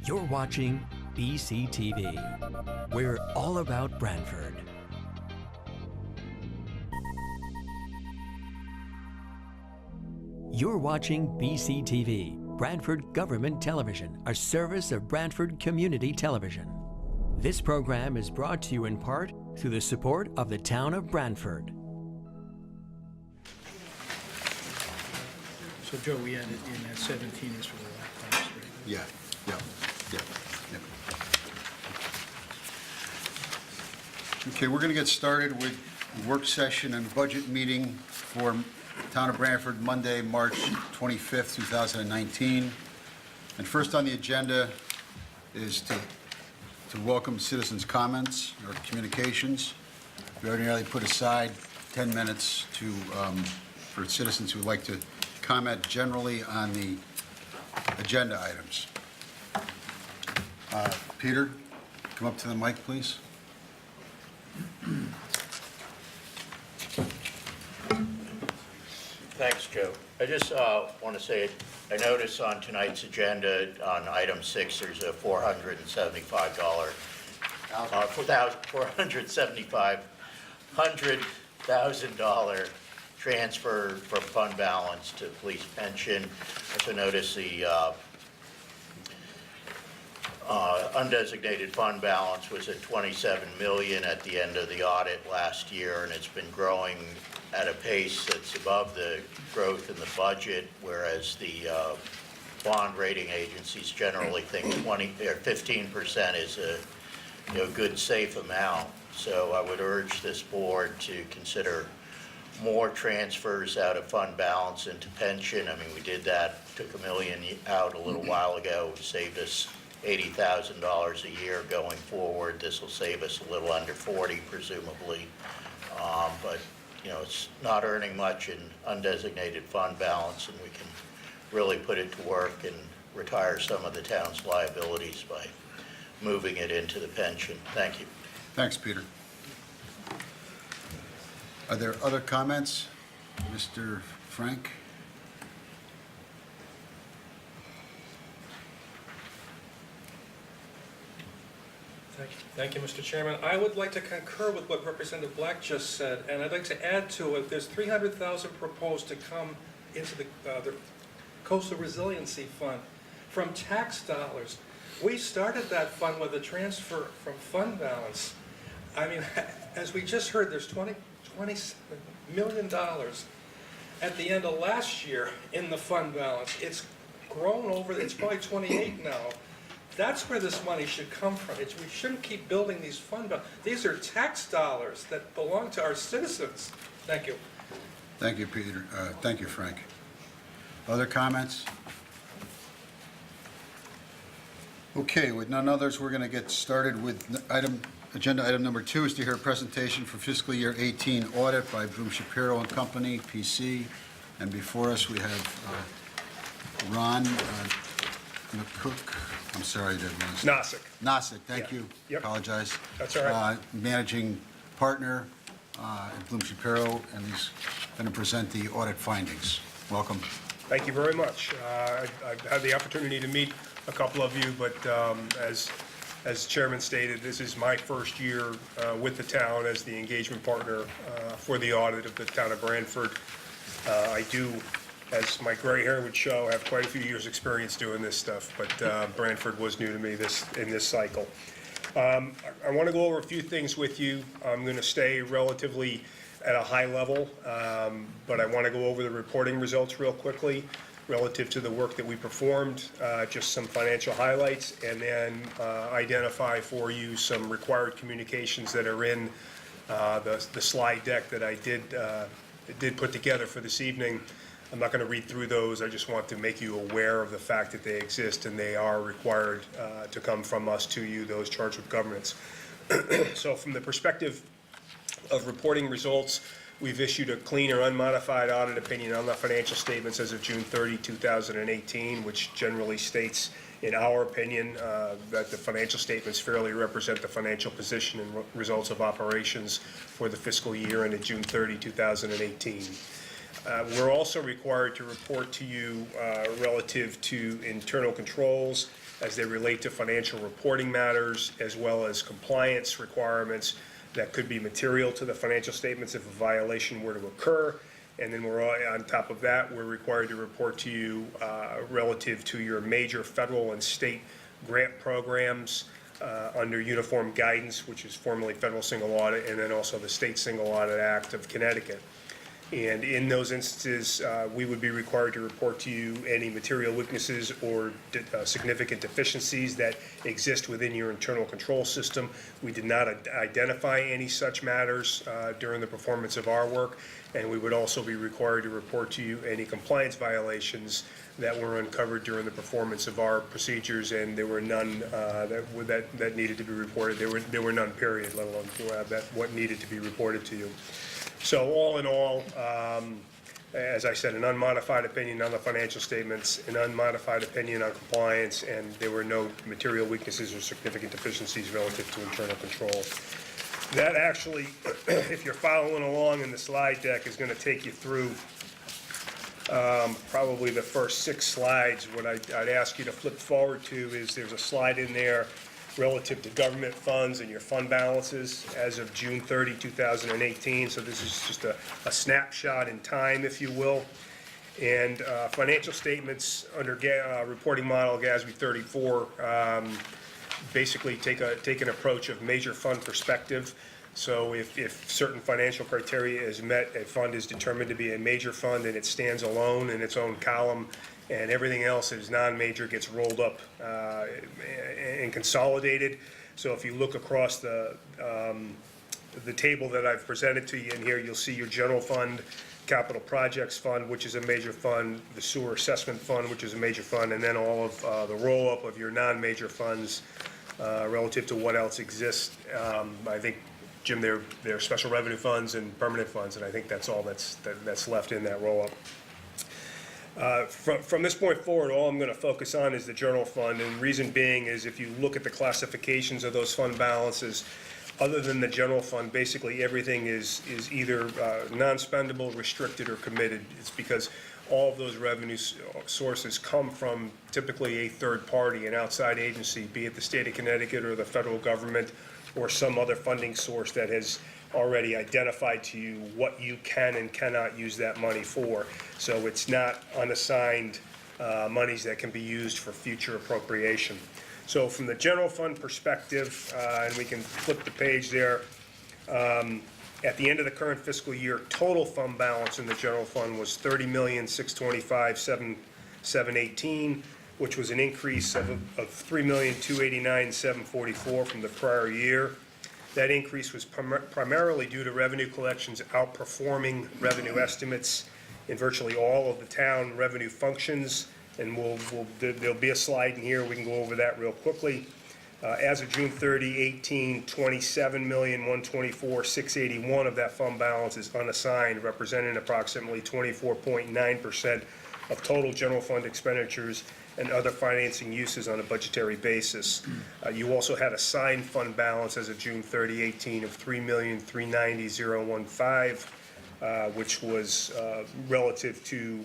You're watching BCTV. We're all about Brantford. You're watching BCTV, Brantford Government Television, a service of Brantford Community Television. This program is brought to you in part through the support of the town of Brantford. So Joe, we added in that 17 is for the laptops, right? Yeah. Okay, we're going to get started with work session and budget meeting for Town of Brantford, Monday, March 25th, 2019. And first on the agenda is to welcome citizens' comments or communications. We ordinarily put aside 10 minutes for citizens who would like to comment generally on the agenda items. Peter, come up to the mic, please. Thanks, Joe. I just want to say, I notice on tonight's agenda, on item 6, there's a $475,000 transfer from fund balance to police pension. I also notice the undesignated fund balance was at $27 million at the end of the audit last year, and it's been growing at a pace that's above the growth in the budget, whereas the bond rating agencies generally think 15% is a good, safe amount. So I would urge this board to consider more transfers out of fund balance into pension. I mean, we did that, took $1 million out a little while ago, saved us $80,000 a year going forward. This will save us a little under 40, presumably. But it's not earning much in undesignated fund balance, and we can really put it to work and retire some of the town's liabilities by moving it into the pension. Thank you. Thanks, Peter. Are there other comments? Mr. Frank? Thank you, Mr. Chairman. I would like to concur with what Representative Black just said, and I'd like to add to it, there's $300,000 proposed to come into the Coastal Resiliency Fund from tax dollars. We started that fund with a transfer from fund balance. I mean, as we just heard, there's $27 million at the end of last year in the fund balance. It's grown over, it's probably 28 now. That's where this money should come from. We shouldn't keep building these fund balance. These are tax dollars that belong to our citizens. Thank you. Thank you, Peter. Thank you, Frank. Other comments? Okay, with none others, we're going to get started with agenda item number 2 is to hear a presentation for fiscal year 18 audit by Bloom Shapiro and Company, PC. And before us, we have Ron McCook. I'm sorry, I didn't know. Nosek, thank you. Yep. Apologize. That's all right. Managing partner at Bloom Shapiro, and he's going to present the audit findings. Welcome. Thank you very much. I've had the opportunity to meet a couple of you, but as the chairman stated, this is my first year with the town as the engagement partner for the audit of the town of Brantford. I do, as my gray hair would show, have quite a few years' experience doing this stuff, but Brantford was new to me in this cycle. I want to go over a few things with you. I'm going to stay relatively at a high level, but I want to go over the reporting results real quickly relative to the work that we performed, just some financial highlights, and then identify for you some required communications that are in the slide deck that I did put together for this evening. I'm not going to read through those. I just want to make you aware of the fact that they exist and they are required to come from us to you, those charged with governance. So from the perspective of reporting results, we've issued a clean or unmodified audit opinion on the financial statements as of June 30, 2018, which generally states, in our opinion, that the financial statements fairly represent the financial position and results of operations for the fiscal year ended June 30, 2018. We're also required to report to you relative to internal controls as they relate to financial reporting matters, as well as compliance requirements that could be material to the financial statements if a violation were to occur. And then on top of that, we're required to report to you relative to your major federal and state grant programs under Uniform Guidance, which is formerly Federal Single Audit, and then also the State Single Audit Act of Connecticut. And in those instances, we would be required to report to you any material weaknesses or significant deficiencies that exist within your internal control system. We did not identify any such matters during the performance of our work, and we would also be required to report to you any compliance violations that were uncovered during the performance of our procedures, and there were none that needed to be reported. There were none, period, let alone what needed to be reported to you. So all in all, as I said, an unmodified opinion on the financial statements, an unmodified opinion on compliance, and there were no material weaknesses or significant deficiencies relative to internal control. That actually, if you're following along in the slide deck, is going to take you through probably the first 6 slides. What I'd ask you to flip forward to is there's a slide in there relative to government funds and your fund balances as of June 30, 2018. So this is just a snapshot in time, if you will. And financial statements under reporting model GASB 34 basically take an approach of major fund perspective. So if certain financial criteria is met, a fund is determined to be a major fund and it stands alone in its own column, and everything else that is non-major gets rolled up and consolidated. So if you look across the table that I've presented to you in here, you'll see your general fund, capital projects fund, which is a major fund, the sewer assessment fund, which is a major fund, and then all of the roll-up of your non-major funds relative to what else exists. I think, Jim, they're special revenue funds and permanent funds, and I think that's all that's left in that roll-up. From this point forward, all I'm going to focus on is the general fund, and reason being is if you look at the classifications of those fund balances, other than the general fund, basically everything is either non-spendable, restricted, or committed. It's because all of those revenue sources come from typically a third party, an outside agency, be it the state of Connecticut or the federal government or some other funding source that has already identified to you what you can and cannot use that money for. So it's not unassigned monies that can be used for future appropriation. So from the general fund perspective, and we can flip the page there, at the end of the current fiscal year, total fund balance in the general fund was $30,625,718, which was an increase of $3,289,744 from the prior year. That increase was primarily due to revenue collections outperforming revenue estimates in virtually all of the town revenue functions. And there'll be a slide in here, we can go over that real quickly. As of June 30, 18, $27,124,681 of that fund balance is unassigned, representing approximately 24.9% of total general fund expenditures and other financing uses on a budgetary basis. You also had assigned fund balance as of June 30, 18 of $3,390,015, which was relative to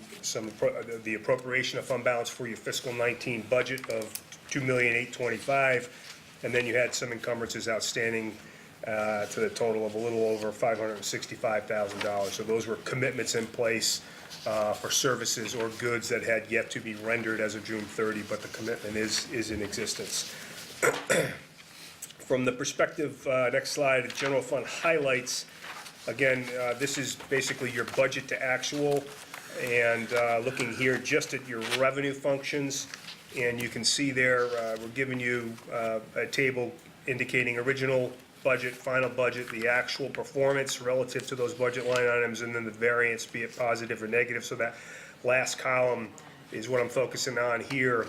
the appropriation of fund balance for your fiscal 19 budget of $2,825,000, and then you had some encumbrances outstanding to the total of a little over $565,000. So those were commitments in place for services or goods that had yet to be rendered as of June 30, but the commitment is in existence. From the perspective, next slide, general fund highlights. Again, this is basically your budget to actual, and looking here just at your revenue functions, and you can see there we're giving you a table indicating original budget, final budget, the actual performance relative to those budget line items, and then the variance, be it positive or negative. So that last column is what I'm focusing on here.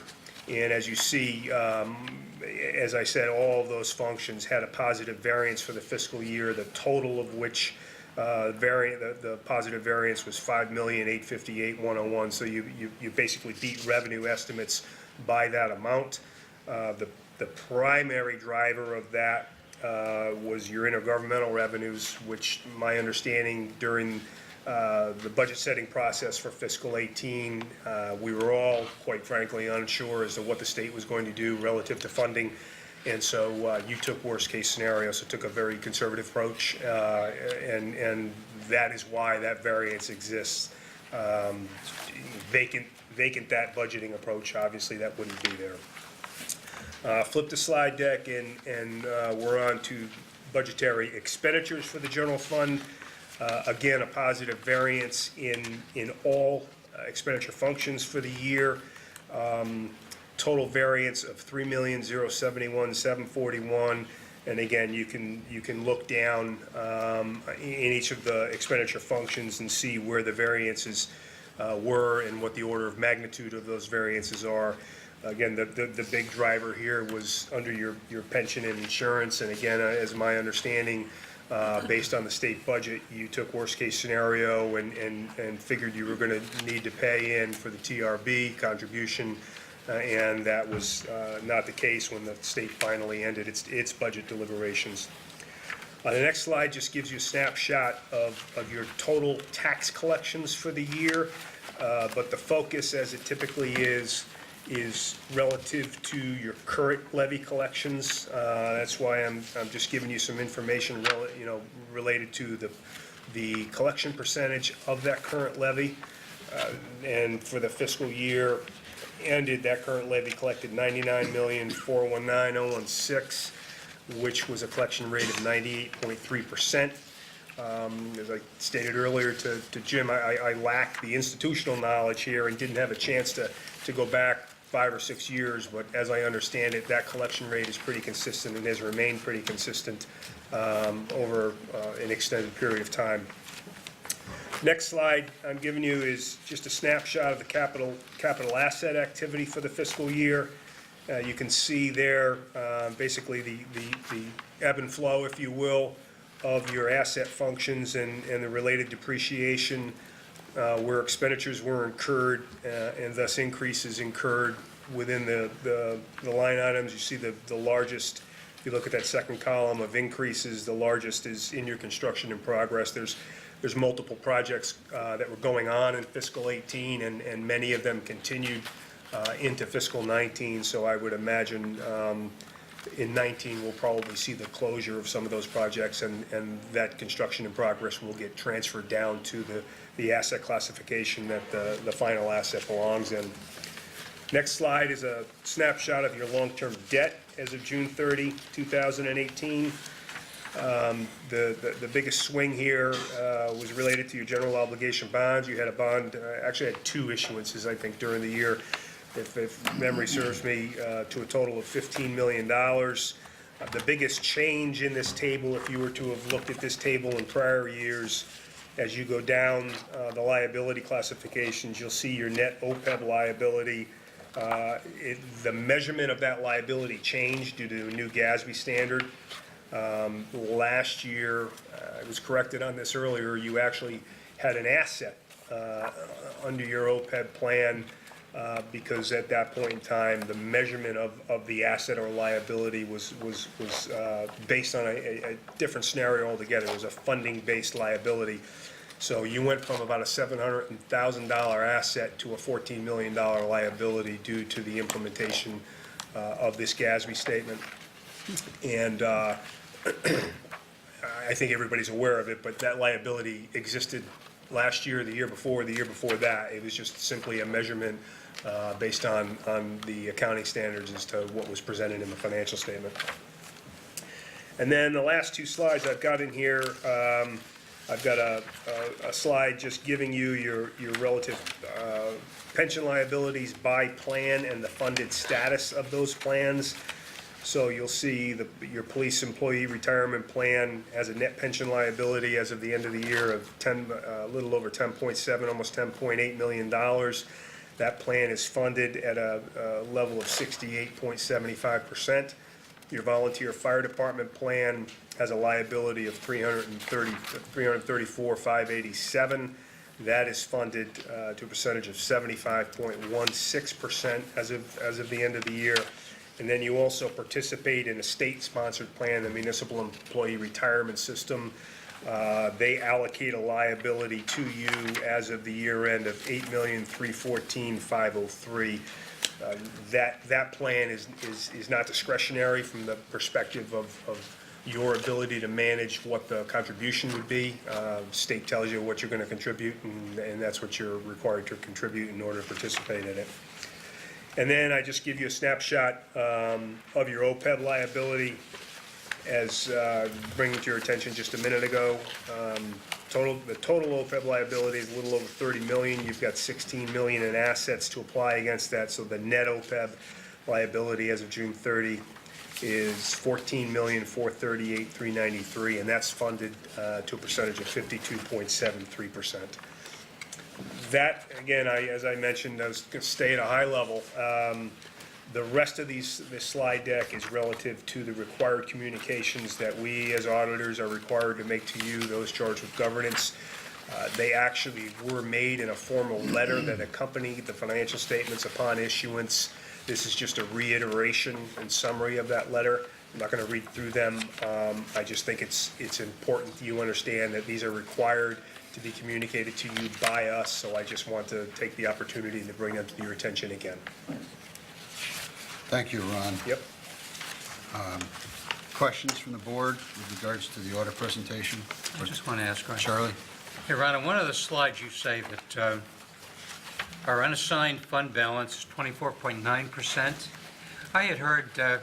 And as you see, as I said, all of those functions had a positive variance for the fiscal year, the total of which the positive variance was $5,858,101. So you basically beat revenue estimates by that amount. The primary driver of that was your intergovernmental revenues, which my understanding during the budget setting process for fiscal 18, we were all, quite frankly, unsure as to what the state was going to do relative to funding. And so you took worst case scenario, so took a very conservative approach, and that is why that variance exists. Vacant that budgeting approach, obviously that wouldn't be there. Flip the slide deck and we're on to budgetary expenditures for the general fund. Again, a positive variance in all expenditure functions for the year. Total variance of $3,071,741. And again, you can look down in each of the expenditure functions and see where the variances were and what the order of magnitude of those variances are. Again, the big driver here was under your pension and insurance. And again, as my understanding, based on the state budget, you took worst case scenario and figured you were going to need to pay in for the TRB contribution. And that was not the case when the state finally ended its budget deliberations. The next slide just gives you a snapshot of your total tax collections for the year, but the focus, as it typically is relative to your current levy collections. That's why I'm just giving you some information, related to the collection percentage of that current levy. And for the fiscal year ended, that current levy collected $99,419,016, which was a collection rate of 98.3%. As I stated earlier to Jim, I lack the institutional knowledge here and didn't have a chance to go back 5 or 6 years, but as I understand it, that collection rate is pretty consistent and has remained pretty consistent over an extended period of time. Next slide I'm giving you is just a snapshot of the capital asset activity for the fiscal year. You can see there basically the ebb and flow, if you will, of your asset functions and the related depreciation, where expenditures were incurred and thus increases incurred within the line items. You see the largest, if you look at that second column of increases, the largest is in your construction in progress. There's multiple projects that were going on in fiscal 18, and many of them continued into fiscal 19. So I would imagine in 19 we'll probably see the closure of some of those projects, and that construction in progress will get transferred down to the asset classification that the final asset belongs in. Next slide is a snapshot of your long-term debt as of June 30, 2018. The biggest swing here was related to your general obligation bonds. You had a bond, actually had 2 issuances, I think, during the year, if memory serves me, to a total of $15 million. The biggest change in this table, if you were to have looked at this table in prior years, as you go down the liability classifications, you'll see your net OPEB liability. The measurement of that liability changed due to a new GASB standard. Last year, I was corrected on this earlier, you actually had an asset under your OPEB plan because at that point in time, the measurement of the asset or liability was based on a different scenario altogether. It was a funding-based liability. So you went from about a $700,000 asset to a $14 million liability due to the implementation of this GASB statement. And I think everybody's aware of it, but that liability existed last year, the year before that. It was just simply a measurement based on the accounting standards as to what was presented in the financial statement. And then the last 2 slides I've got in here, I've got a slide just giving you your relative pension liabilities by plan and the funded status of those plans. So you'll see your police employee retirement plan has a net pension liability as of the end of the year of a little over 10.7, almost $10.8 million. That plan is funded at a level of 68.75%. Your volunteer fire department plan has a liability of $334,587. That is funded to a percentage of 75.16% as of the end of the year. And then you also participate in a state-sponsored plan, the Municipal Employee Retirement System. They allocate a liability to you as of the year end of $8,314,503. That plan is not discretionary from the perspective of your ability to manage what the contribution would be. State tells you what you're going to contribute, and that's what you're required to contribute in order to participate in it. And then I just give you a snapshot of your OPEB liability as bringing to your attention just a minute ago. The total OPEB liability is a little over $30 million. You've got $16 million in assets to apply against that, so the net OPEB liability as of June 30 is $14,438,393, and that's funded to a percentage of 52.73%. That, again, as I mentioned, I was going to stay at a high level. The rest of this slide deck is relative to the required communications that we as auditors are required to make to you, those charged with governance. They actually were made in a formal letter that accompanied the financial statements upon issuance. This is just a reiteration and summary of that letter. I'm not going to read through them. I just think it's important that you understand that these are required to be communicated to you by us, so I just want to take the opportunity to bring them to your attention again. Thank you, Ron. Yep. Questions from the board with regards to the audit presentation? I just want to ask, Ron. Charlie? Hey, Ron, on one of the slides, you say that our unassigned fund balance is 24.9%. I had heard that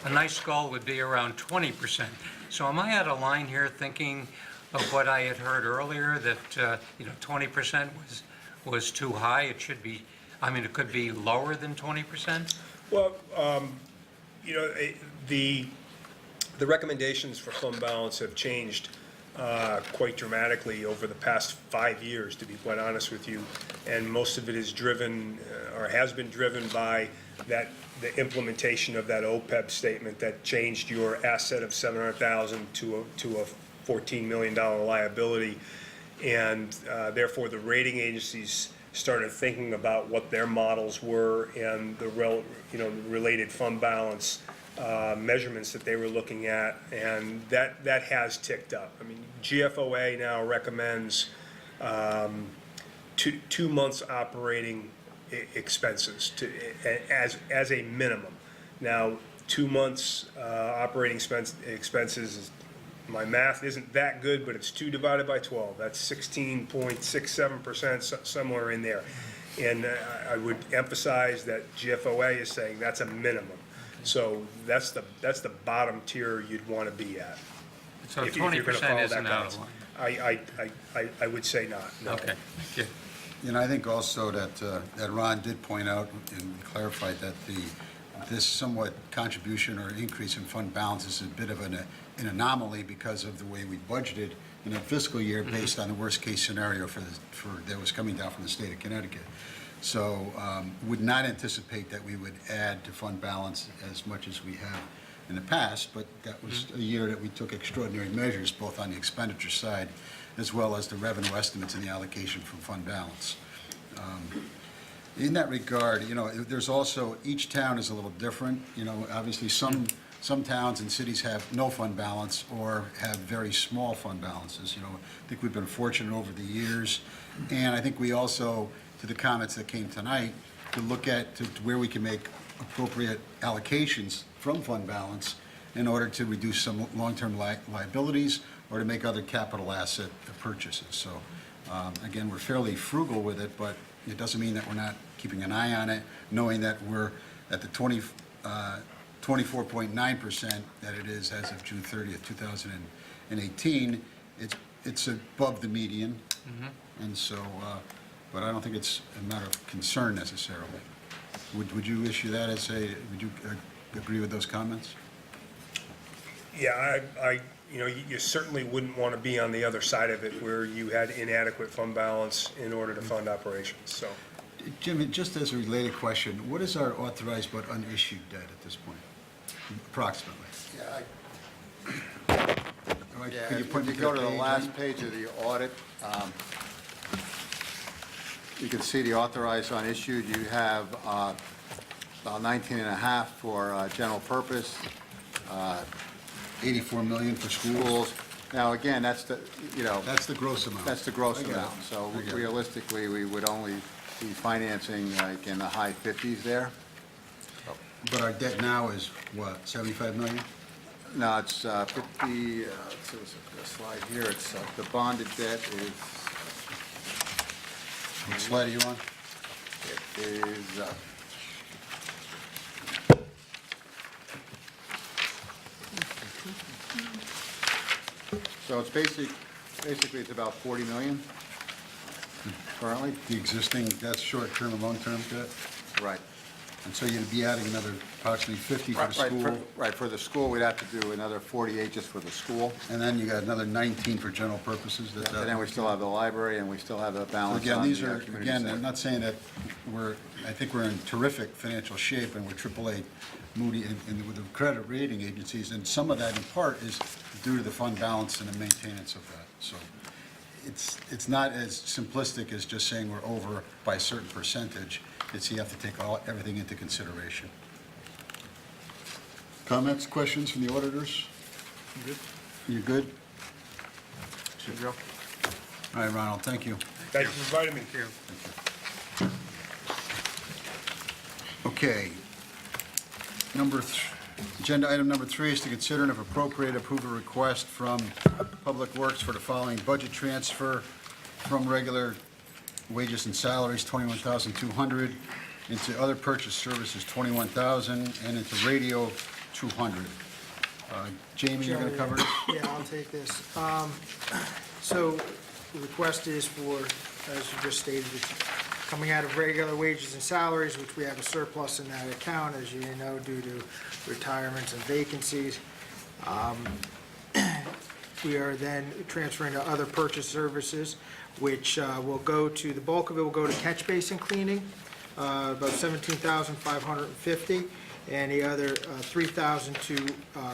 a nice goal would be around 20%. So am I out of line here thinking of what I had heard earlier, that 20% was too high? It should be, it could be lower than 20%? Well, the recommendations for fund balance have changed quite dramatically over the past 5 years, to be quite honest with you. And most of it is driven, or has been driven by the implementation of that OPEB statement that changed your asset of $700,000 to a $14 million liability. And therefore, the rating agencies started thinking about what their models were and the related fund balance measurements that they were looking at, and that has ticked up. GFOA now recommends 2 months operating expenses as a minimum. Now, 2 months operating expenses, my math isn't that good, but it's 2 divided by 12. That's 16.67%, somewhere in there. And I would emphasize that GFOA is saying that's a minimum. So that's the bottom tier you'd want to be at. So if you're gonna 20% follow isn't that out of guidance. line? I would say not, no. Okay, thank you. I think also that Ron did point out and clarified that this somewhat contribution or increase in fund balance is a bit of an anomaly because of the way we budgeted in a fiscal year based on the worst-case scenario that was coming down from the state of Connecticut. So would not anticipate that we would add to fund balance as much as we have in the past, but that was a year that we took extraordinary measures, both on the expenditure side as well as the revenue estimates and the allocation from fund balance. In that regard, there's also, each town is a little different. Obviously some towns and cities have no fund balance or have very small fund balances. I think we've been fortunate over the years, and I think we also, to the comments that came tonight, to look at to where we can make appropriate allocations from fund balance in order to reduce some long-term liabilities or to make other capital asset purchases. So again, we're fairly frugal with it, but it doesn't mean that we're not keeping an eye on it, knowing that we're at the 24.9% that it is as of June 30th, 2018. It's above the median, and so, but I don't think it's a matter of concern necessarily. Would you issue that as would you agree with those comments? Yeah, you certainly wouldn't want to be on the other side of it where you had inadequate fund balance in order to fund operations, so. Jim, just as a related question, what is our authorized but unissued debt at this point, approximately? Could you put if you go to the last page of the audit, you can see the authorized unissued. You have about 19.5 for general purpose, 84 million for schools. Now, again, that's the, you know, That's the gross amount. that's the gross I get it. amount. So I get it. realistically, we would only be financing like in the high 50s there. But our debt now is what, 75 million? No, it's 50, let's see what's the slide here, it's, the bonded debt is, What slide are you on? it is, so it's basically it's about 40 million currently. The existing, that's short-term and long-term debt? Right. And so you'd be adding another approximately 50 for the school, Right, for the school, we'd have to do another 48 just for the school. and then you got another 19 for general purposes. And then we still have the library, and we still have the balance Again, on these the are, community again, center. I'm not saying that I think we're in terrific financial shape, and we're AAA Moody, and with the credit rating agencies, and some of that in part is due to the fund balance and the maintenance of that. So it's not as simplistic as just saying we're over by a certain percentage. It's you have to take everything into consideration. Comments, questions from the auditors? You good? Should go. All right, Ronald, thank you. Thank you for inviting me. Okay. Agenda item number 3 is to consider and if appropriate, approve a request from Public Works for the following budget transfer from regular wages and salaries, $21,200, into other purchase services, $21,000, and into radio, $200. Jamie, you're going to cover this? Yeah, I'll take this. So the request is for, as you just stated, it's coming out of regular wages and salaries, which we have a surplus in that account, as you know, due to retirements and vacancies. We are then transferring to other purchase services, which will go to, the bulk of it will go to catch basin cleaning, about $17,550, and the other $3,000 to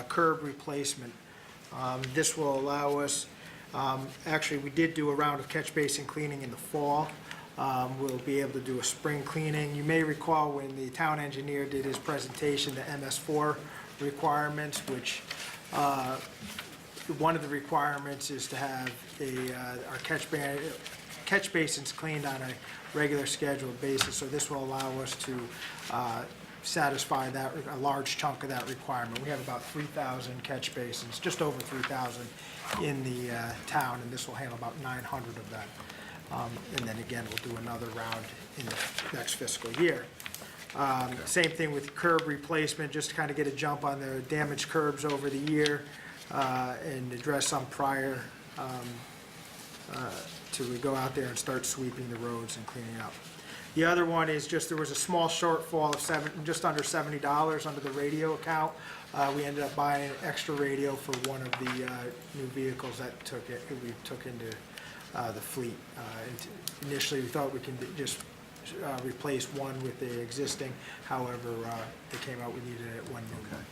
curb replacement. This will allow us, actually, we did do a round of catch basin cleaning in the fall. We'll be able to do a spring cleaning. You may recall when the town engineer did his presentation, the MS4 requirements, which one of the requirements is to have our catch basins cleaned on a regular scheduled basis. So this will allow us to satisfy that, a large chunk of that requirement. We have about 3,000 catch basins, just over 3,000 in the town, and this will handle about 900 of that. And then again, we'll do another round in the next fiscal year. Same thing with curb replacement, just to kind of get a jump on the damaged curbs over the year and address some prior to go out there and start sweeping the roads and cleaning up. The other one is just, there was a small shortfall of just under $70 under the radio account. We ended up buying an extra radio for one of the new vehicles that we took into the fleet. Initially, we thought we can just replace one with the existing. However, it came out we needed one new one.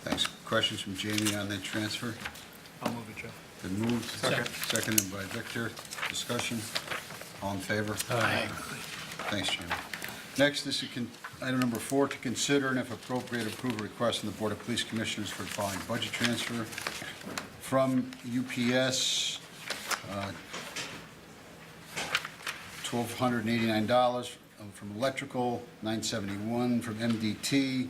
Thanks. Questions from Jamie on the transfer? I'll move it, Joe. Been moved. Seconded by Victor. Discussion? All in favor? Aye. Thanks, Jamie. Next is item number 4, to consider and if appropriate, approve a request from the Board of Police Commissioners for the following budget transfer from UPS, $1,289, from electrical, $971, from MDT,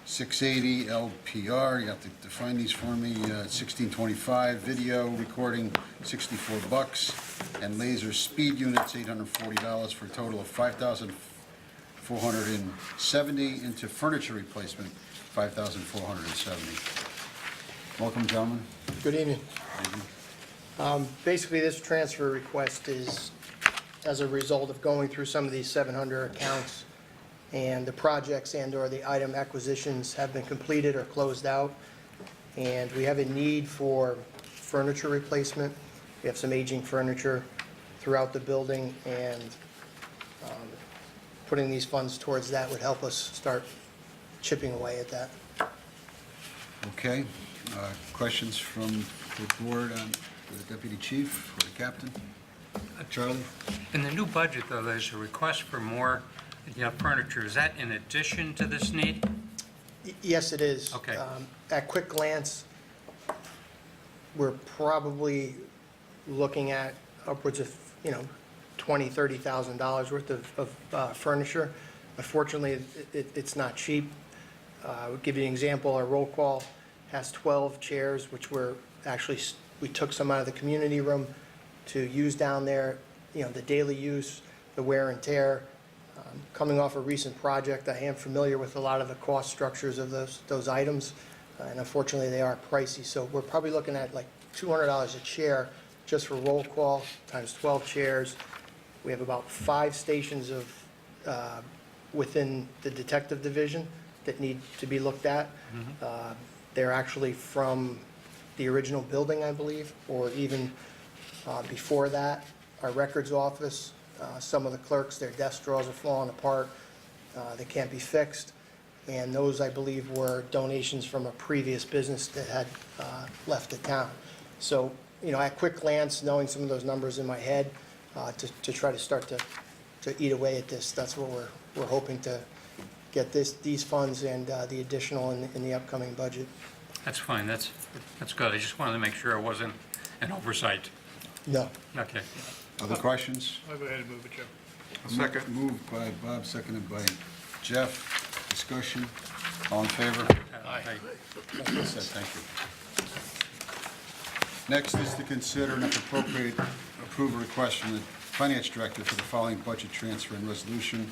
$680, LPR, you have to define these for me, $1625, video recording, $64, and laser speed units, $840, for a total of $5,470, into furniture replacement, $5,470. Welcome, gentlemen. Good evening. Basically, this transfer request is as a result of going through some of these 700 accounts, and the projects and/or the item acquisitions have been completed or closed out, and we have a need for furniture replacement. We have some aging furniture throughout the building, and putting these funds towards that would help us start chipping away at that. Okay. Questions from the board on the deputy chief or the captain? Charlie? In the new budget, though, there's a request for more, furniture. Is that in addition to this need? Yes, it is. Okay. At quick glance, we're probably looking at upwards of, $20,000, $30,000 worth of furniture. Unfortunately, it's not cheap. I'll give you an example. Our roll call has 12 chairs, which we took some out of the community room to use down there, the daily use, the wear and tear. Coming off a recent project, I am familiar with a lot of the cost structures of those items, and unfortunately, they are pricey. So we're probably looking at like $200 a chair just for roll call, times 12 chairs. We have about 5 stations within the detective division that need to be looked at. They're actually from the original building, I believe, or even before that. Our records office, some of the clerks, their desk drawers are falling apart. They can't be fixed. And those, I believe, were donations from a previous business that had left the town. So, at quick glance, knowing some of those numbers in my head, to try to start to eat away at this, that's what we're hoping to get these funds and the additional in the upcoming budget. That's fine, that's good. I just wanted to make sure it wasn't an oversight. No. Okay. Other questions? I'll go ahead and move it, Joe. Second. Moved by Bob, seconded by Jeff. Discussion. All in favor? Aye. That's it, thank you. Next is to consider and if appropriate, approve a request from the Finance Director for the following budget transfer and resolution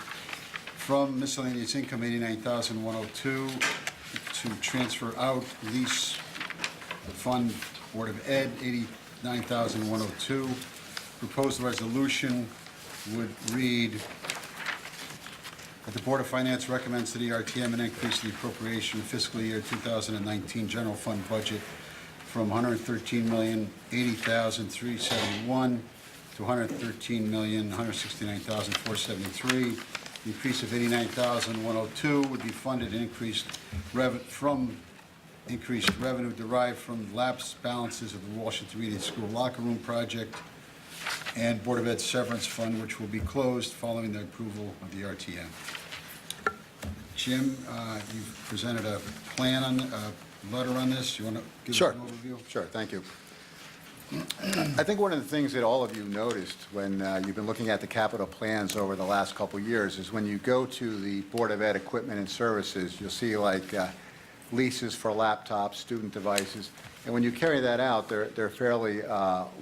from miscellaneous income 89,102 to transfer out lease fund Board of Ed 89,102. Proposed resolution would read that the Board of Finance recommends to the RTM an increase in the appropriation of fiscal year 2019 general fund budget from $113,080,371 to $113,169,473. The increase of $89,102 would be funded from increased revenue derived from lapsed balances of the Washington Reading School locker room project and Board of Ed severance fund, which will be closed following the approval of the RTM. Jim, you've presented a plan on, a letter on this. You want to give us Sure. an overview? Sure, thank you. I think one of the things that all of you noticed when you've been looking at the capital plans over the last couple of years is when you go to the Board of Ed equipment and services, you'll see like leases for laptops, student devices, and when you carry that out, they're fairly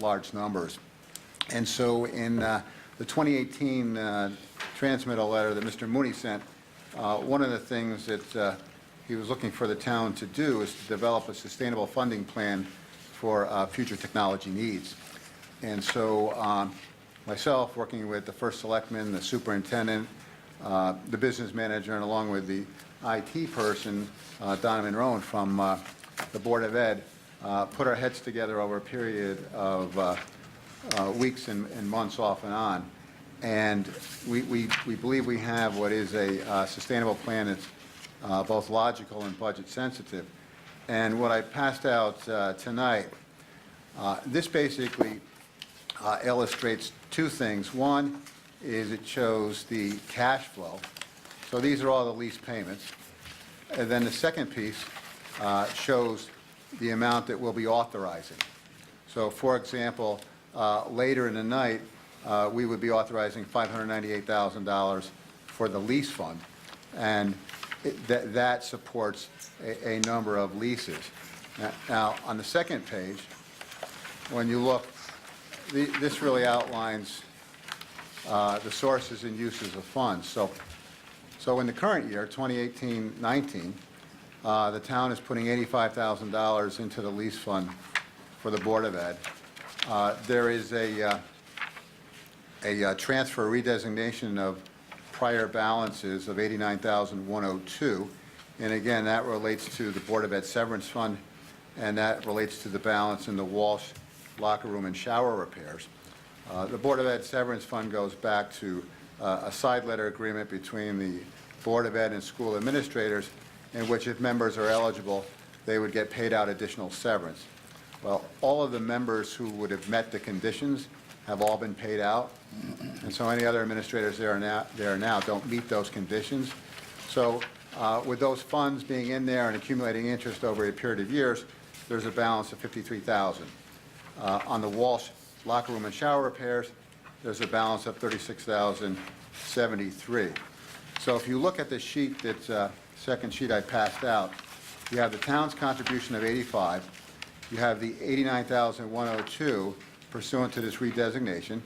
large numbers. And so in the 2018 transmittal letter that Mr. Mooney sent, one of the things that he was looking for the town to do is to develop a sustainable funding plan for future technology needs. And so myself, working with the first selectman, the superintendent, the business manager, and along with the IT person, Donovan Rowan from the Board of Ed, put our heads together over a period of weeks and months off and on. And we believe we have what is a sustainable plan that's both logical and budget sensitive. And what I passed out tonight, this basically illustrates two things. One is it shows the cash flow. So these are all the lease payments. And then the second piece shows the amount that we'll be authorizing. So for example, later in the night, we would be authorizing $598,000 for the lease fund. And that supports a number of leases. Now, on the second page, when you look, this really outlines the sources and uses of funds. So in the current year, 2018-19, the town is putting $85,000 into the lease fund for the Board of Ed. There is a transfer redesignation of prior balances of $89,102. And again, that relates to the Board of Ed severance fund, and that relates to the balance in the Walsh locker room and shower repairs. The Board of Ed severance fund goes back to a side letter agreement between the Board of Ed and school administrators in which if members are eligible, they would get paid out additional severance. Well, all of the members who would have met the conditions have all been paid out, and so any other administrators there now don't meet those conditions. So with those funds being in there and accumulating interest over a period of years, there's a balance of $53,000. On the Walsh locker room and shower repairs, there's a balance of $36,073. So if you look at the sheet, that second sheet I passed out, you have the town's contribution of 85, you have the 89,102 pursuant to this redesignation,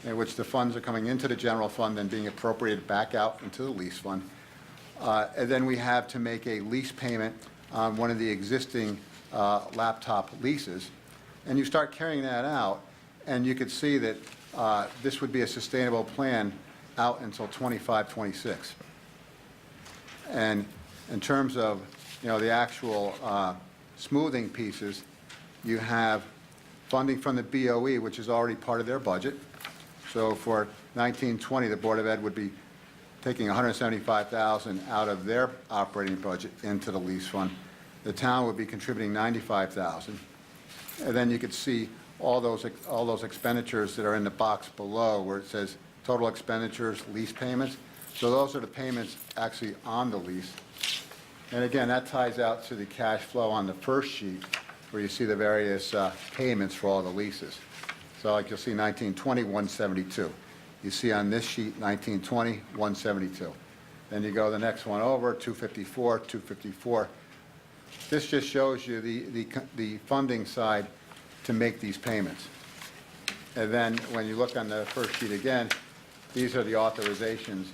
in which the funds are coming into the general fund and being appropriated back out into the lease fund. And then we have to make a lease payment on one of the existing laptop leases. And you start carrying that out, and you could see that this would be a sustainable plan out until 25, 26. And in terms of, the actual smoothing pieces, you have funding from the BOE, which is already part of their budget. So for 1920, the Board of Ed would be taking $175,000 out of their operating budget into the lease fund. The town would be contributing $95,000. And then you could see all those expenditures that are in the box below where it says total expenditures, lease payments. So those are the payments actually on the lease. And again, that ties out to the cash flow on the first sheet where you see the various payments for all the leases. So like you'll see 1920, 172. You see on this sheet 1920, 172. Then you go the next one over, 254, 254. This just shows you the funding side to make these payments. And then when you look on the first sheet again, these are the authorizations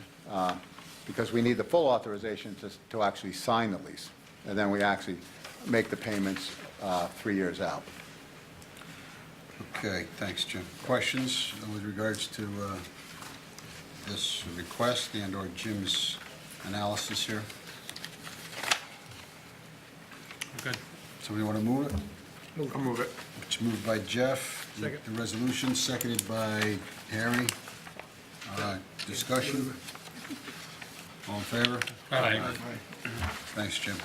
because we need the full authorization to actually sign the lease. And then we actually make the payments 3 years out. Okay, thanks, Jim. Questions with regards to this request and/or Jim's analysis here? Good. Somebody want to move it? I'll move it. It's moved by Jeff. Second. The resolution, seconded by Harry. Discussion? All in favor? Aye. Thanks, Jim.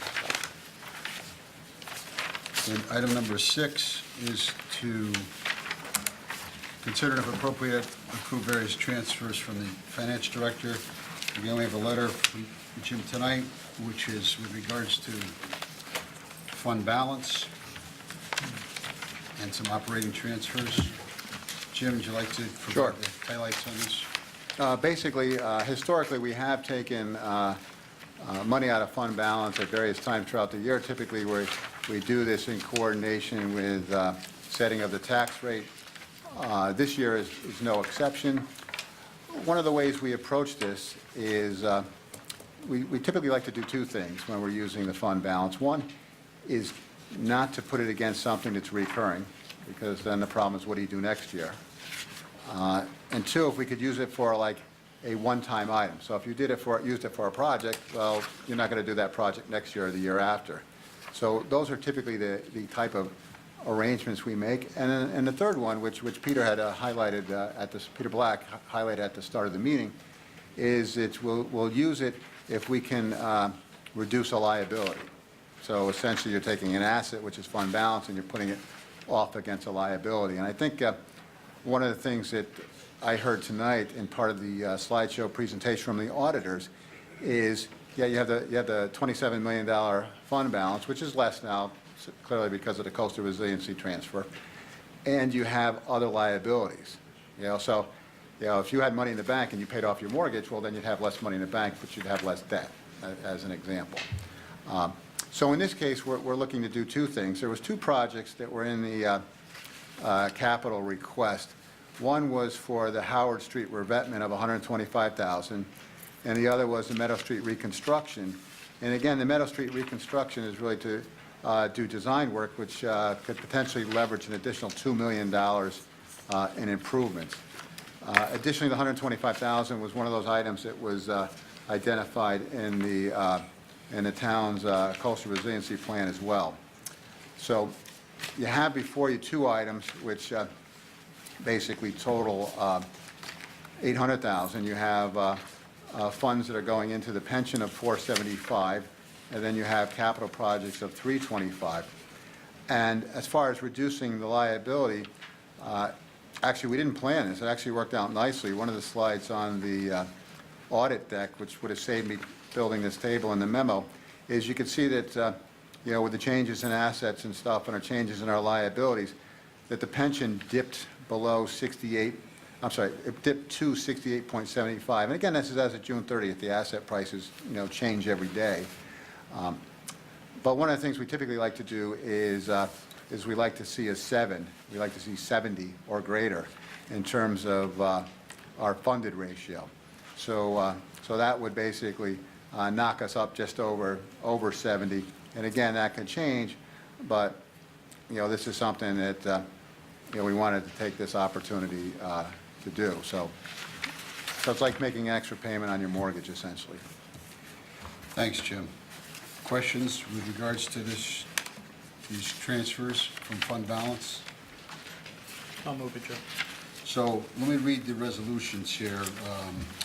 And item number 6 is to consider and if appropriate, approve various transfers from the finance director. Again, we have a letter from Jim tonight, which is with regards to fund balance and some operating transfers. Jim, would you like to Sure. provide the highlights on this? Basically, historically, we have taken money out of fund balance at various times throughout the year. Typically, we do this in coordination with setting of the tax rate. This year is no exception. One of the ways we approach this is we typically like to do two things when we're using the fund balance. One is not to put it against something that's recurring, because then the problem is what do you do next year? And two, if we could use it for like a one-time item. So if you used it for a project, well, you're not going to do that project next year or the year after. So those are typically the type of arrangements we make. And the third one, which Peter had highlighted Peter Black highlighted at the start of the meeting, is we'll use it if we can reduce a liability. So essentially, you're taking an asset, which is fund balance, and you're putting it off against a liability. And I think one of the things that I heard tonight in part of the slideshow presentation from the auditors is, yeah, you have the $27 million fund balance, which is less now, clearly because of the coastal resiliency transfer, and you have other liabilities. So if you had money in the bank and you paid off your mortgage, well, then you'd have less money in the bank, but you'd have less debt, as an example. So in this case, we're looking to do two things. There was two projects that were in the capital request. One was for the Howard Street revetment of $125,000, and the other was the Meadow Street reconstruction. And again, the Meadow Street reconstruction is really to do design work, which could potentially leverage an additional $2 million in improvements. Additionally, the $125,000 was one of those items that was identified in the town's coastal resiliency plan as well. So you have before you two items which basically total $800,000. You have funds that are going into the pension of $475, and then you have capital projects of $325. And as far as reducing the liability, actually, we didn't plan this. It actually worked out nicely. One of the slides on the audit deck, which would have saved me building this table in the memo, is you can see that with the changes in assets and stuff and our changes in our liabilities, that the pension dipped below 68, it dipped to 68.75. And again, this is as of June 30th. The asset prices, change every day. But one of the things we typically like to do is we like to see a 7. We like to see 70 or greater in terms of our funded ratio. So that would basically knock us up just over 70. And again, that can change, but this is something that we wanted to take this opportunity to do. So it's like making an extra payment on your mortgage, essentially. Thanks, Jim. Questions with regards to these transfers from fund balance? I'll move it, Joe. So let me read the resolutions here.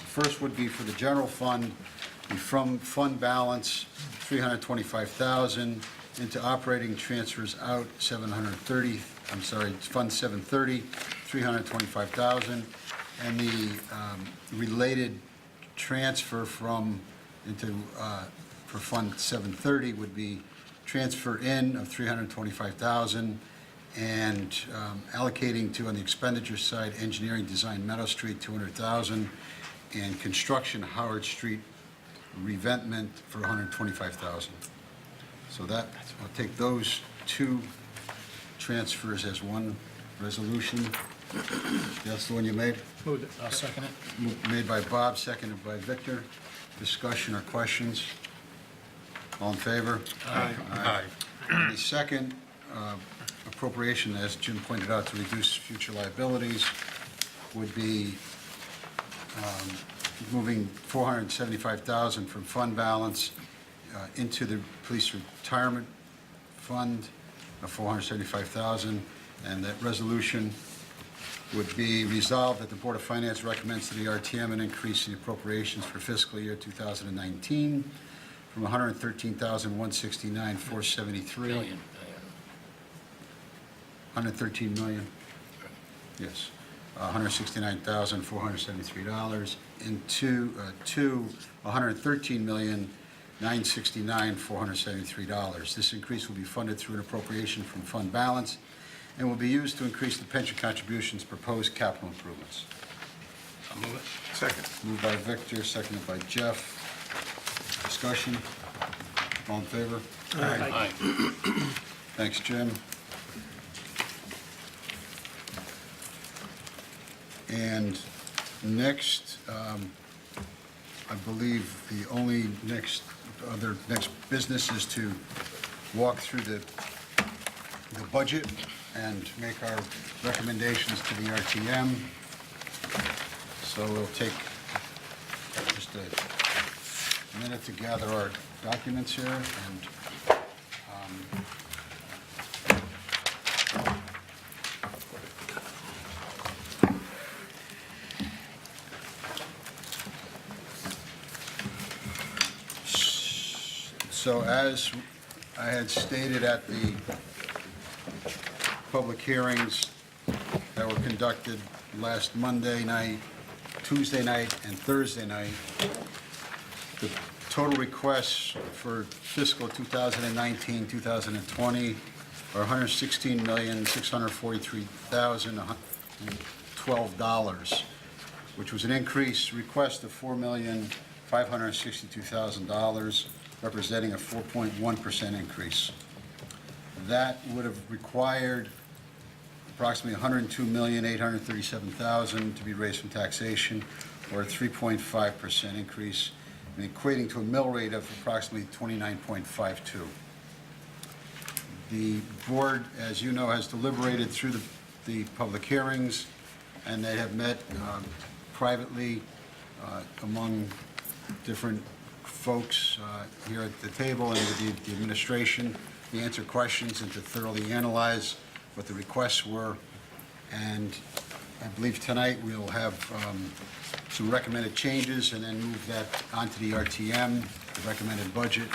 First would be for the general fund, from fund balance, $325,000, into operating transfers out, Fund 730, $325,000, and the related transfer for Fund 730 would be transfer in of $325,000, and allocating to, on the expenditure side, engineering design Meadow Street, $200,000, and construction Howard Street revetment for $125,000. So that, I'll take those two transfers as one resolution. That's the one you made? Move it. I'll second it. Made by Bob, seconded by Victor. Discussion or questions? All in favor? Aye. And the second appropriation, as Jim pointed out, to reduce future liabilities would be moving $475,000 from fund balance into the police retirement fund of $475,000, and that resolution would be resolved that the Board of Finance recommends to the RTM an increase in appropriations for fiscal year 2019 from $113,169,473. 113 million? Yes. $169,473 into $113,969,473. This increase will be funded through an appropriation from fund balance and will be used to increase the pension contributions proposed capital improvements. I'll move it. Second. Moved by Victor, seconded by Jeff. Discussion? All in favor? Aye. Thanks, Jim. And next, I believe the only next business is to walk through the budget and make our recommendations to the RTM. So we'll take just a minute to gather our documents here and so as I had stated at the public hearings that were conducted last Monday night, Tuesday night, and Thursday night, the total requests for fiscal 2019-2020 are $116,643,012, which was an increase request of $4,562,000, representing a 4.1% increase. That would have required approximately $102,837,000 to be raised from taxation, or a 3.5% increase, and equating to a mill rate of approximately 29.52. The board, as you know, has deliberated through the public hearings, and they have met privately among different folks here at the table and with the administration to answer questions and to thoroughly analyze what the requests were. And I believe tonight we'll have some recommended changes and then move that onto the RTM, the recommended budget.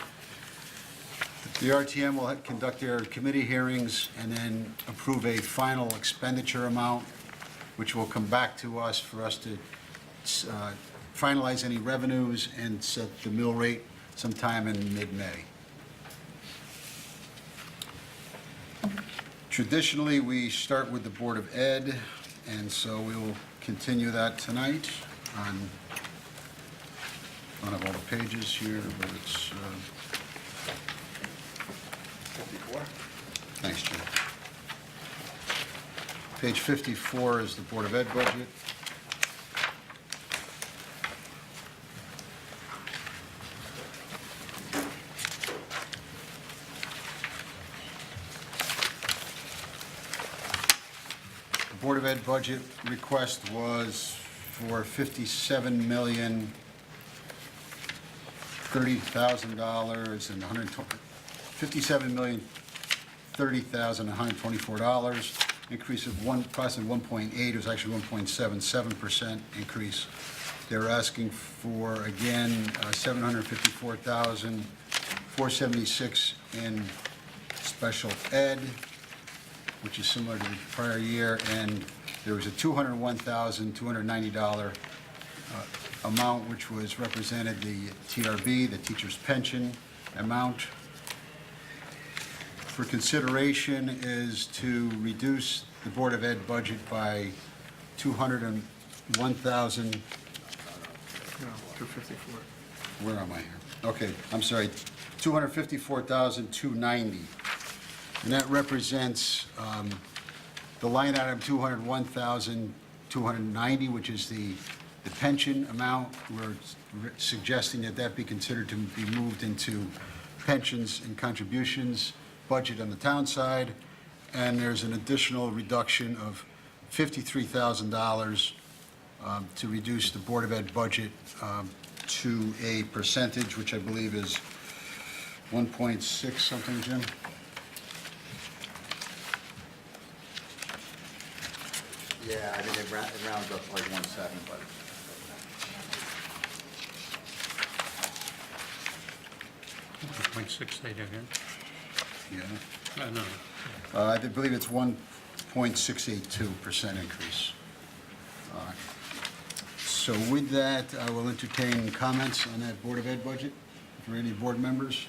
The RTM will conduct their committee hearings and then approve a final expenditure amount, which will come back to us for us to finalize any revenues and set the mill rate sometime in mid-May. Traditionally, we start with the Board of Ed, and so we will continue that tonight on, I don't have all the pages here, but it's, 54. Thanks, Jim. Page 54 is the Board of Ed budget. The Board of Ed budget request was for $57,030,000 and $57,030,124, increase of approximately 1.8. It was actually 1.77% increase. They're asking for, again, $754,476 in special ed, which is similar to the prior year, and there was a $201,290 amount, which was represented the TRB, the teacher's pension amount. For consideration is to reduce the Board of Ed budget by $201,000. No, 254. Where am I here? Okay, I'm sorry, $254,290. And that represents the line item $201,290, which is the pension amount. We're suggesting that that be considered to be moved into pensions and contributions budget on the town side. And there's an additional reduction of $53,000 to reduce the Board of Ed budget to a percentage, which I believe is 1.6 something, Jim? Yeah, I mean, it rounds up to like 1.7, but. 1.6 they do here. Yeah. No. I believe it's 1.682% increase. So with that, I will entertain comments on that Board of Ed budget for any board members.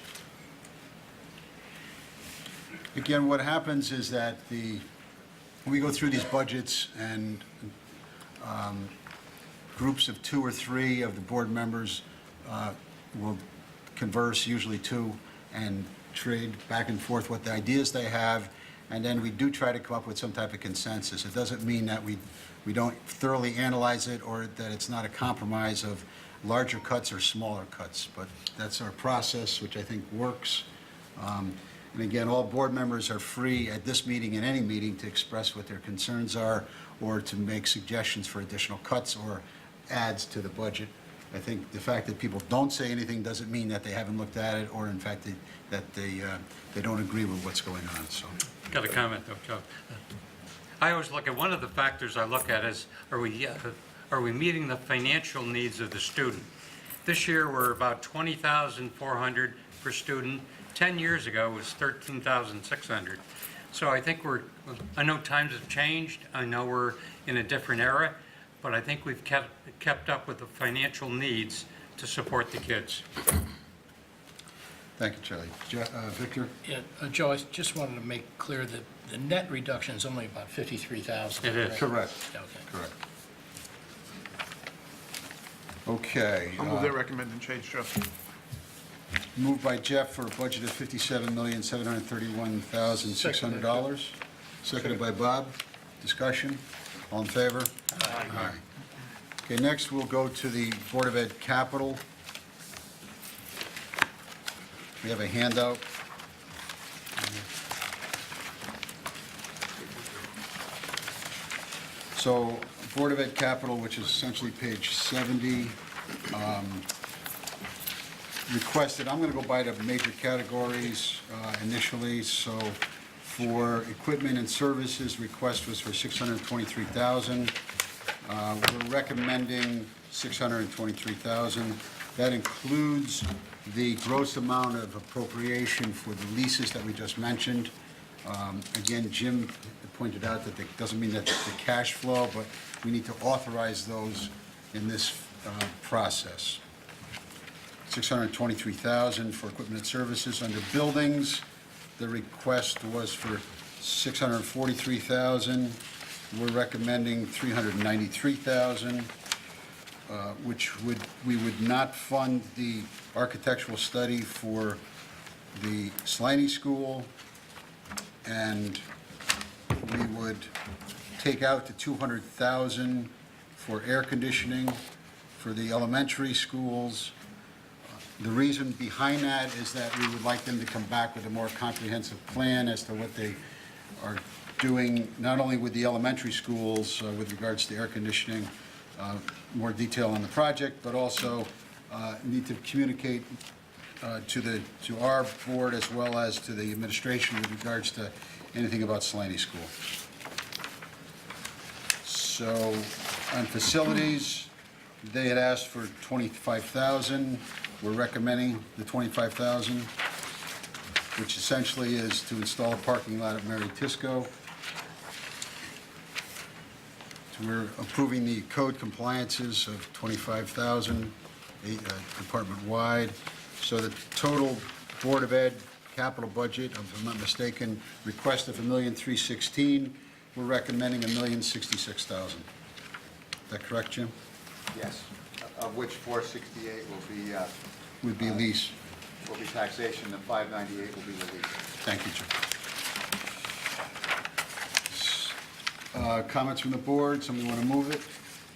Again, what happens is that we go through these budgets and groups of 2 or 3 of the board members will converse, usually 2, and trade back and forth what the ideas they have, and then we do try to come up with some type of consensus. It doesn't mean that we don't thoroughly analyze it or that it's not a compromise of larger cuts or smaller cuts, but that's our process, which I think works. And again, all board members are free at this meeting and any meeting to express what their concerns are or to make suggestions for additional cuts or adds to the budget. I think the fact that people don't say anything doesn't mean that they haven't looked at it or in fact that they don't agree with what's going on, so. Got a comment though, Joe. I always look at, one of the factors I look at is, are we meeting the financial needs of the student? This year, we're about $20,400 per student. 10 years ago, it was $13,600. So I think I know times have changed. I know we're in a different era, but I think we've kept up with the financial needs to support the kids. Thank you, Charlie. Victor? Yeah, Joe, I just wanted to make clear that the net reduction is only about 53,000. It is. Correct. Okay. Correct. Okay. I'll move that recommended change, Joe. Moved by Jeff for a budget of $57,731,600. Seconded by Bob. Discussion? All in favor? Aye. Okay, next we'll go to the Board of Ed capital. We have a handout. So, Board of Ed capital, which is essentially page 70, requested, I'm going to go by the major categories initially. So for equipment and services, request was for $623,000. We're recommending $623,000. That includes the gross amount of appropriation for the leases that we just mentioned. Again, Jim pointed out that it doesn't mean that the cash flow, but we need to authorize those in this process. $623,000 for equipment and services. Under buildings, the request was for $643,000. We're recommending $393,000, which we would not fund the architectural study for the Slaney School, and we would take out the $200,000 for air conditioning for the elementary schools. The reason behind that is that we would like them to come back with a more comprehensive plan as to what they are doing, not only with the elementary schools with regards to air conditioning, more detail on the project, but also need to communicate to our board as well as to the administration with regards to anything about Slaney School. So on facilities, they had asked for $25,000. We're recommending the $25,000, which essentially is to install a parking lot at Mary Tisco. We're approving the code compliances of $25,000 department-wide. So the total Board of Ed capital budget, if I'm not mistaken, request of $1,316,000. We're recommending $1,066,000. Is that correct, Jim? Yes, of which 468 Would be lease. will be taxation, and 598 will be the lease. Thank you, Jim. Comments from the board? Somebody want to move it?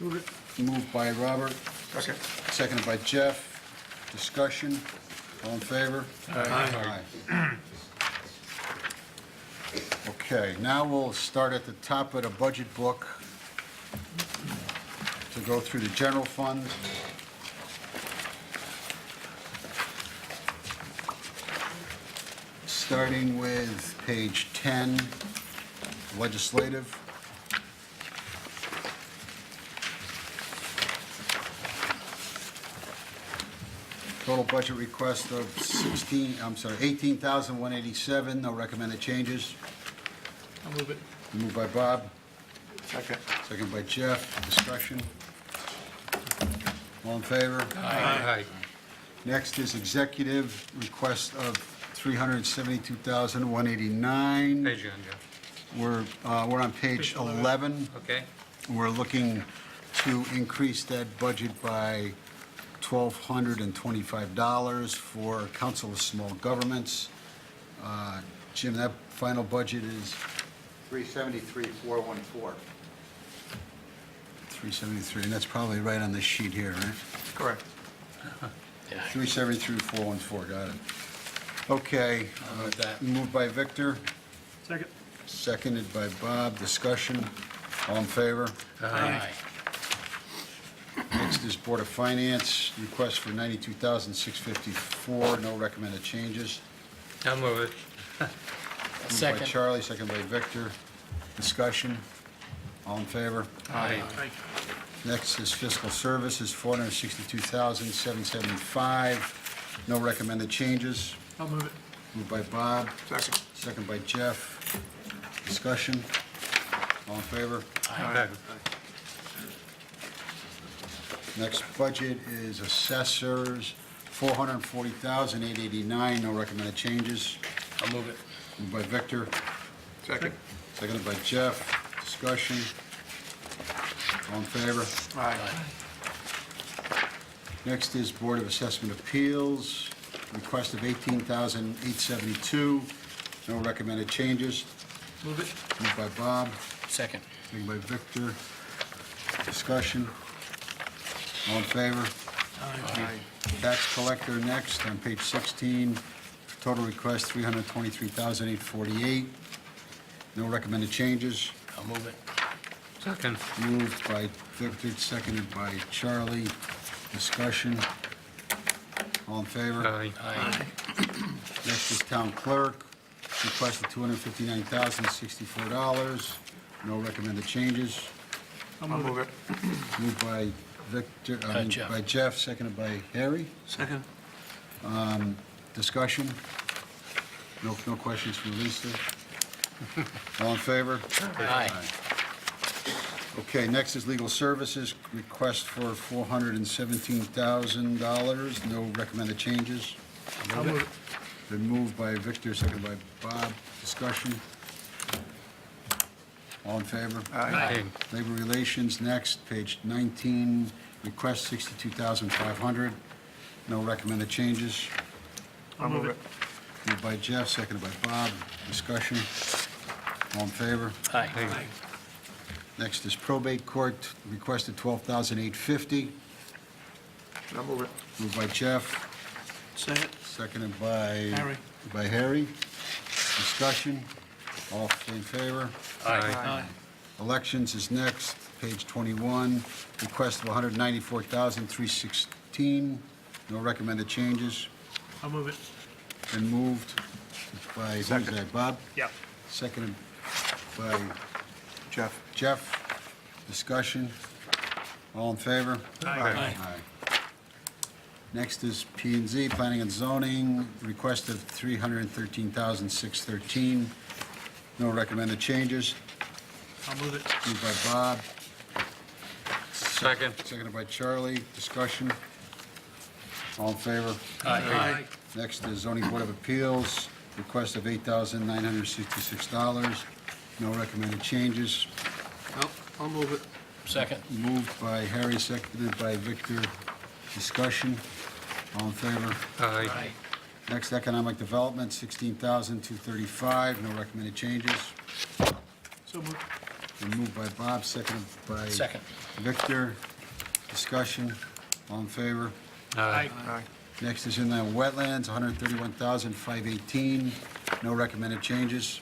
Move it. Moved by Robert, Second. seconded by Jeff. Discussion? All in favor? Aye. Okay, now we'll start at the top of the budget book to go through the general fund. Starting with page 10, legislative. Total budget request of $18,187, no recommended changes. I'll move it. Moved by Bob, Second. second by Jeff. Discussion? All in favor? Aye. Next is executive request of $372,189. Page on, Joe. We're on page 11. Okay. We're looking to increase that budget by $1,225 for Council of Small Governments. Jim, that final budget is 373,414. 373, and that's probably right on this sheet here, right? Correct. 373,414, got it. Okay, move that. moved by Victor, Second. seconded by Bob. Discussion, all in favor? Aye. Next is Board of Finance, request for $92,654, no recommended changes. I'll move it. Moved by Second. Charlie, second by Victor. Discussion, all in favor? Aye. Next is Fiscal Services, $462,775, no recommended changes. I'll move it. Moved by Bob, Second. second by Jeff. Discussion, all in favor? Aye. Next budget is assessors, $440,889, no recommended changes. I'll move it. Moved by Victor, Second. seconded by Jeff. Discussion, all in favor? Aye. Next is Board of Assessment Appeals, request of $18,872, no recommended changes. Move it. Moved by Bob, Second. seconded by Victor. Discussion, all in favor? Aye. Tax collector next, on page 16, total request $323,848, no recommended changes. I'll move it. Second. Moved by Victor, seconded by Charlie. Discussion, all in favor? Aye. Aye. Next is town clerk, request of $259,064, no recommended changes. I'll move it. Moved by Victor, Jeff. by Jeff, seconded by Harry. Second. Discussion? No questions from Lisa? All in favor? Aye. Okay, next is legal services, request for $417,000, no recommended changes. I'll move it. Been moved by Victor, seconded by Bob. Discussion? All in favor? Aye. Labor Relations, next, page 19, request 62,500. No recommended changes. I'll move it. Moved by Jeff, seconded by Bob. Discussion. All in favor? Aye. Next is probate court, requested $12,850. I'll move it. Moved by Jeff, Second. seconded by... Harry. By Harry. Discussion. All in favor? Aye. Elections is next, page 21, request of $194,316. No recommended changes. I'll move it. Been moved by, who's that, Bob? Yep. Seconded by Jeff. Jeff. Discussion. All in favor? Aye. Aye. Next is P and Z, Planning and Zoning, request of $313,613. No recommended changes. I'll move it. Moved by Bob, Second. seconded by Charlie. Discussion. All in favor? Aye. Next is Zoning Board of Appeals, request of $8,966. No recommended changes. I'll move it. Second. Moved by Harry, seconded by Victor. Discussion. All in favor? Aye. Next, Economic Development, $16,235. No recommended changes. So moved. Been moved by Bob, seconded by Second. Victor. Discussion. All in favor? Aye. Next is Inland Wetlands, $131,518. No recommended changes.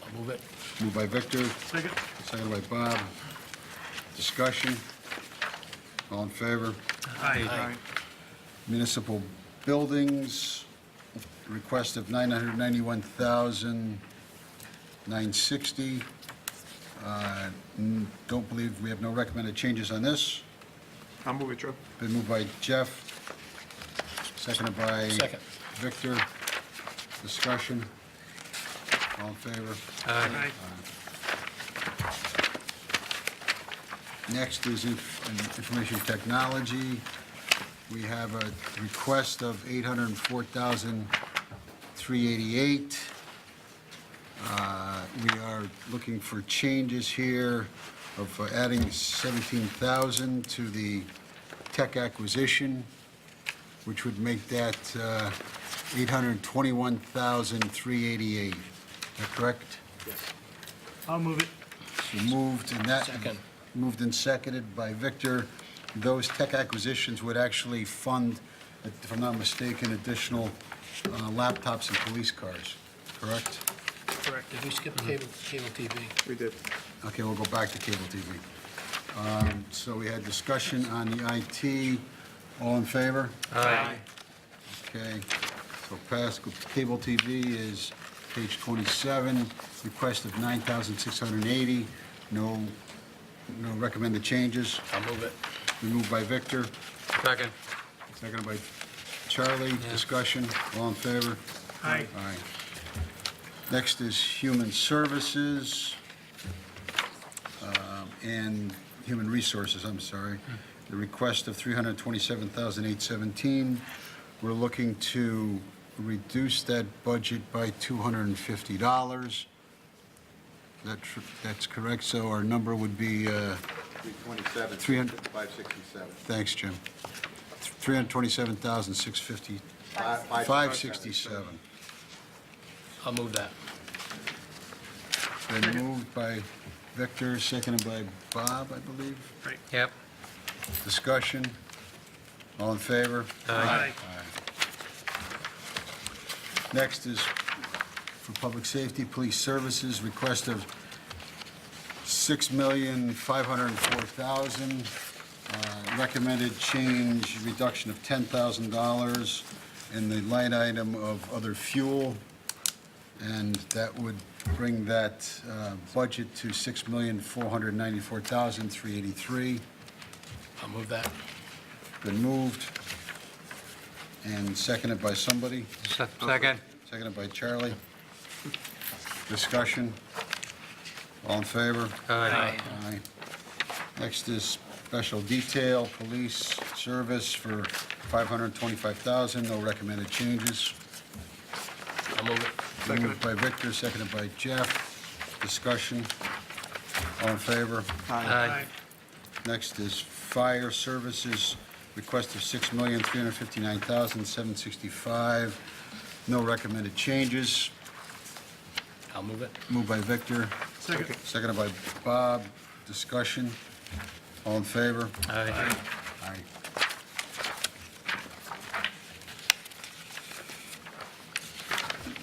I'll move it. Moved by Victor, Second. seconded by Bob. Discussion. All in favor? Aye. Municipal Buildings, request of $991,960. Don't believe, we have no recommended changes on this. I'll move it, Joe. Been moved by Jeff, seconded by Second. Victor. Discussion. All in favor? Aye. Next is Information Technology. We have a request of $804,388. We are looking for changes here of adding 17,000 to the tech acquisition, which would make that 821,388. Is that correct? I'll move it. So moved, and that... Second. Moved and seconded by Victor. Those tech acquisitions would actually fund, if I'm not mistaken, additional laptops and police cars, correct? Correct. Did we skip cable TV? We did. Okay, we'll go back to cable TV. So we had discussion on the IT. All in favor? Aye. Okay, so passed. Cable TV is page 27, request of $9,680. No recommended changes. I'll move it. Moved by Victor, Second. seconded by Charlie. Discussion, all in favor? Aye. Aye. Next is Human Services and Human Resources, I'm sorry. The request of $327,817. We're looking to reduce that budget by $250. That's correct, so our number would be, 327, 567. thanks, Jim, 327,650, 567. I'll move that. Been moved by Victor, seconded by Bob, I believe. Yep. Discussion, all in favor? Aye. Next is for Public Safety, Police Services, request of $6,504,000. Recommended change, reduction of $10,000 in the line item of other fuel, and that would bring that budget to $6,494,383. I'll move that. Been moved and seconded by somebody. Second. Seconded by Charlie. Discussion. All in favor? Aye. Aye. Next is Special Detail Police Service for $525,000. No recommended changes. I'll move it. Moved by Victor, seconded by Jeff. Discussion. All in favor? Aye. Next is fire services, request of $6,359,765. No recommended changes. I'll move it. Moved by Victor. Second. Seconded by Bob. Discussion. All in favor? Aye. Aye.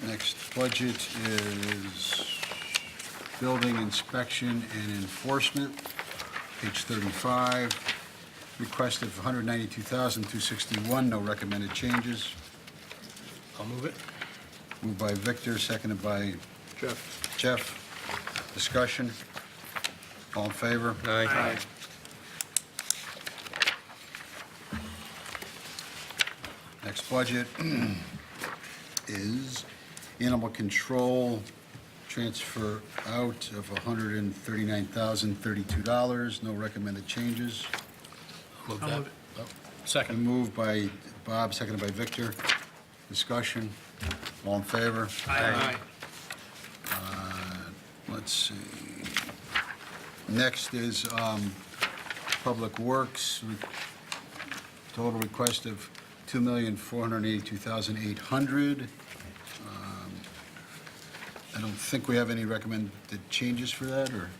Next budget is building inspection and enforcement, page 35. Request of $192,261, no recommended changes. I'll move it. Moved by Victor, seconded by Jeff. Discussion. All in favor? Aye. Next budget is animal control, transfer out of $139,032, no recommended changes. Move I'll that. move it. Oh, Second. Moved by Bob, seconded by Victor. Discussion. All in favor? Aye. Let's see. Next is Public Works, total request of $2,482,800. I don't think we have any recommended changes for that, or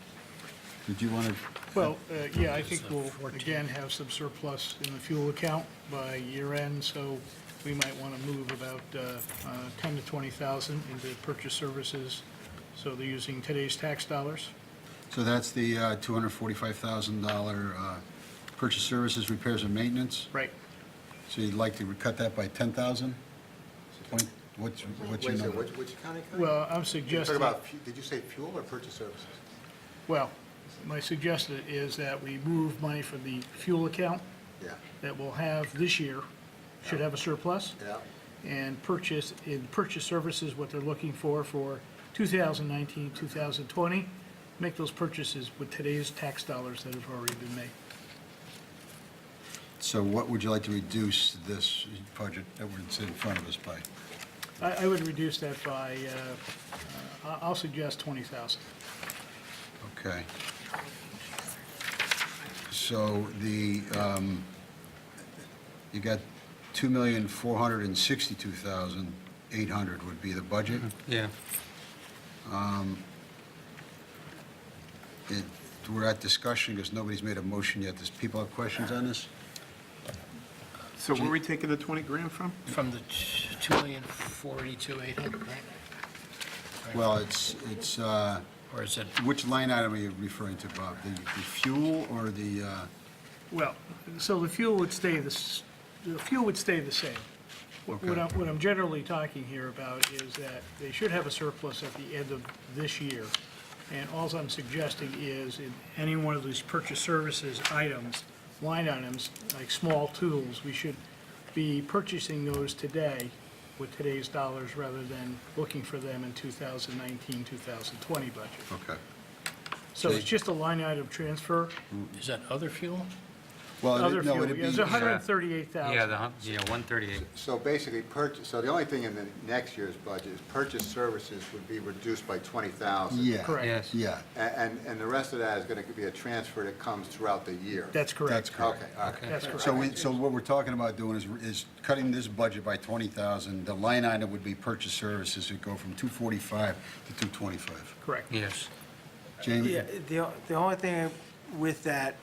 did you want to? Well, yeah, I think we'll again have some surplus in the fuel account by year end, so we might want to move about 10 to 20,000 into purchase services. So they're using today's tax dollars. So that's the $245,000 purchase services, repairs and maintenance? Right. So you'd like to cut that by 10,000? What's your number? Which county? Well, I'm suggesting, Did you say fuel or purchase services? well, my suggestion is that we move money from the fuel account Yeah, that we'll have this year, should have a surplus, yeah. and purchase services, what they're looking for 2019, 2020, make those purchases with today's tax dollars that have already been made. So what would you like to reduce this budget that we're in front of us by? I would reduce that by, I'll suggest 20,000. Okay. So the, you got $2,462,800 would be the budget. Yeah. We're at discussion because nobody's made a motion yet. Does people have questions on this? So where are we taking the 20 grand from? From the 2,482,800, right? Well, it's, Or is it, which line item are you referring to, Bob? The fuel or the, Well, so the fuel would stay the same. Okay. What I'm generally talking here about is that they should have a surplus at the end of this year. And all I'm suggesting is in any one of these purchase services items, line items, like small tools, we should be purchasing those today with today's dollars rather than looking for them in 2019, 2020 budget. okay. So it's just a line item transfer, is that other fuel? Well, other no, fuel, it'd be. it's 138,000. Yeah, 138. So basically, so the only thing in the next year's budget is purchase services would be reduced by 20,000. Yeah. Correct. Yes. Yeah, And the rest of that is going to be a transfer that comes throughout the year. That's correct. that's correct. Okay, all right. That's correct. So what we're talking about doing is cutting this budget by 20,000. The line item would be purchase services, would go from 245 to 225. Correct. Yes. Jamie? Yeah, the only thing with that,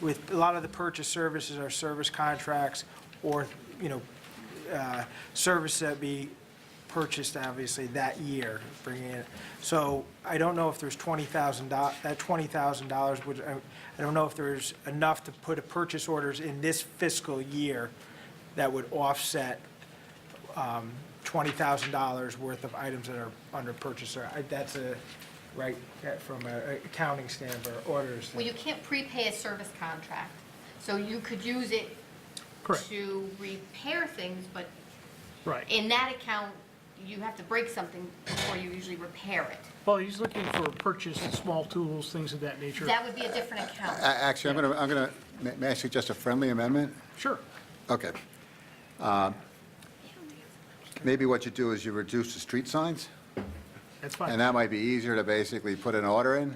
with a lot of the purchase services are service contracts or, service that be purchased obviously that year, bringing in. So I don't know if there's $20,000, that $20,000 would, I don't know if there's enough to put a purchase orders in this fiscal year that would offset $20,000 worth of items that are under purchaser. That's right, from an accounting standpoint, or orders. Well, you can't prepay a service contract, so you could use it Correct. to repair things, but Right. in that account, you have to break something before you usually repair it. Well, he's looking for purchase of small tools, things of that nature. That would be a different account. Actually, may I suggest a friendly amendment? Sure. Okay. Maybe what you do is you reduce the street signs? That's fine. And that might be easier to basically put an order in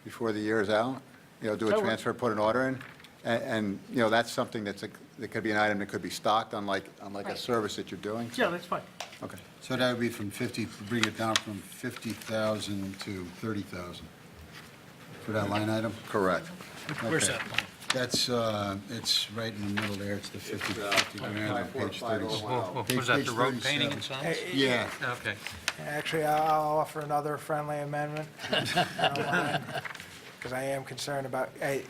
before the year is out, do a That works. transfer, put an order in. And that's something that could be an item that could be stocked, unlike a Right. service that you're doing. Yeah, that's fine. Okay. So that would be from 50, bring it down from 50,000 to 30,000 for that line item? Correct. Where's Okay. that line? That's, it's right in the middle there, it's the 50 grand on page 30. Was that the road painting and signs? Yeah, Okay. Actually, I'll offer another friendly amendment, because I am concerned about, why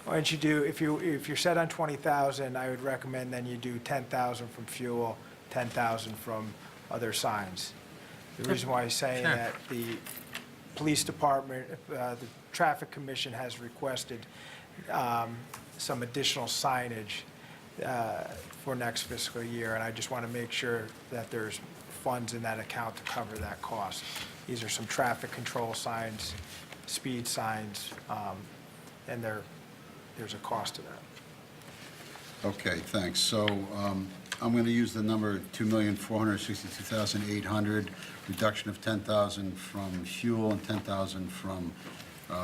don't you do, if you're set on 20,000, I would recommend then you do 10,000 from fuel, 10,000 from other signs. The reason why I'm saying Sure. that, the police department, the traffic commission has requested some additional signage for next fiscal year, and I just want to make sure that there's funds in that account to cover that cost. These are some traffic control signs, speed signs, and there's a cost to that. okay, thanks. So I'm going to use the number 2,462,800, reduction of 10,000 from fuel and 10,000 from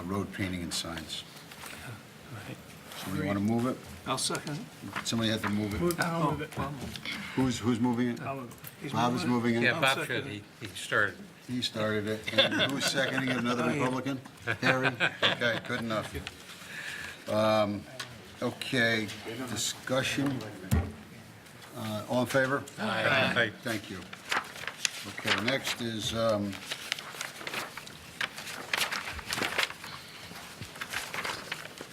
road painting and signs. Somebody want to move it? I'll second. Somebody had to move it. I'll move it. Who's moving it? I'll move it. Bob is moving it? Yeah, Bob second should, he started. He started it. And who's seconding it? Another Republican? Harry? Okay, good enough. Okay, discussion. All in favor? Aye. Thank you. Okay, next is,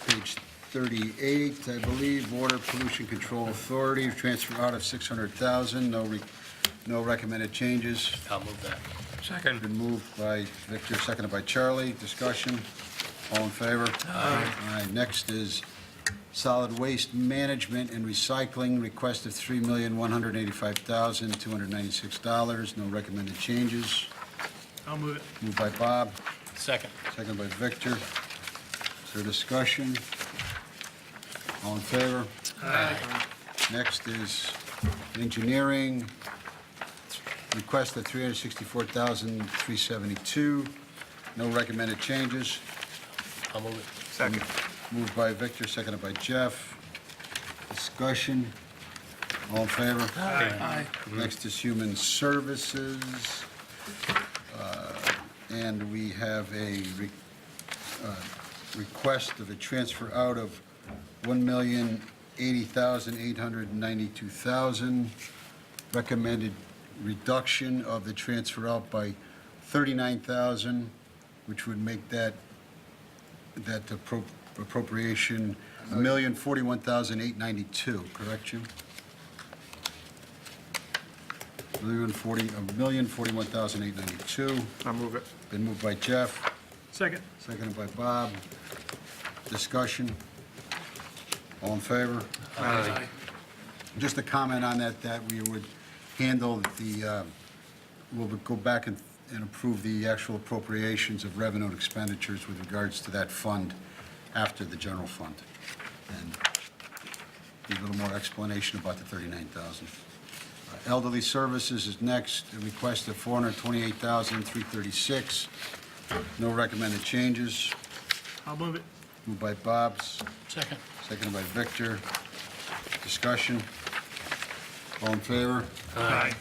page 38, I believe, Water Pollution Control Authority, transfer out of 600,000, no recommended changes. I'll move that. Second. Been moved by Victor, seconded by Charlie. Discussion. All in favor? Aye. All right, next is Solid Waste Management and Recycling, request of $3,185,296. No recommended changes. I'll move it. Moved by Bob, Second. seconded by Victor. Is there discussion? All in favor? Aye. Next is Engineering, request of $364,372. No recommended changes. I'll move it. Second. Moved by Victor, seconded by Jeff. Discussion. All in favor? Aye. Next is Human Services. And we have a request of a transfer out of $1,080,892,000. Recommended reduction of the transfer out by $39,000, which would make that appropriation $1,041,892, correct, Jim? $1,041,892. I'll move it. Been moved by Jeff, Second. seconded by Bob. Discussion. All in favor? Aye. Just a comment on that we would handle we'll go back and approve the actual appropriations of revenue and expenditures with regards to that fund after the general fund. And give a little more explanation about the $39,000. Elderly Services is next, a request of $428,336. No recommended changes. I'll move it. Moved by Bob, Second. seconded by Victor. Discussion. All in favor? Aye.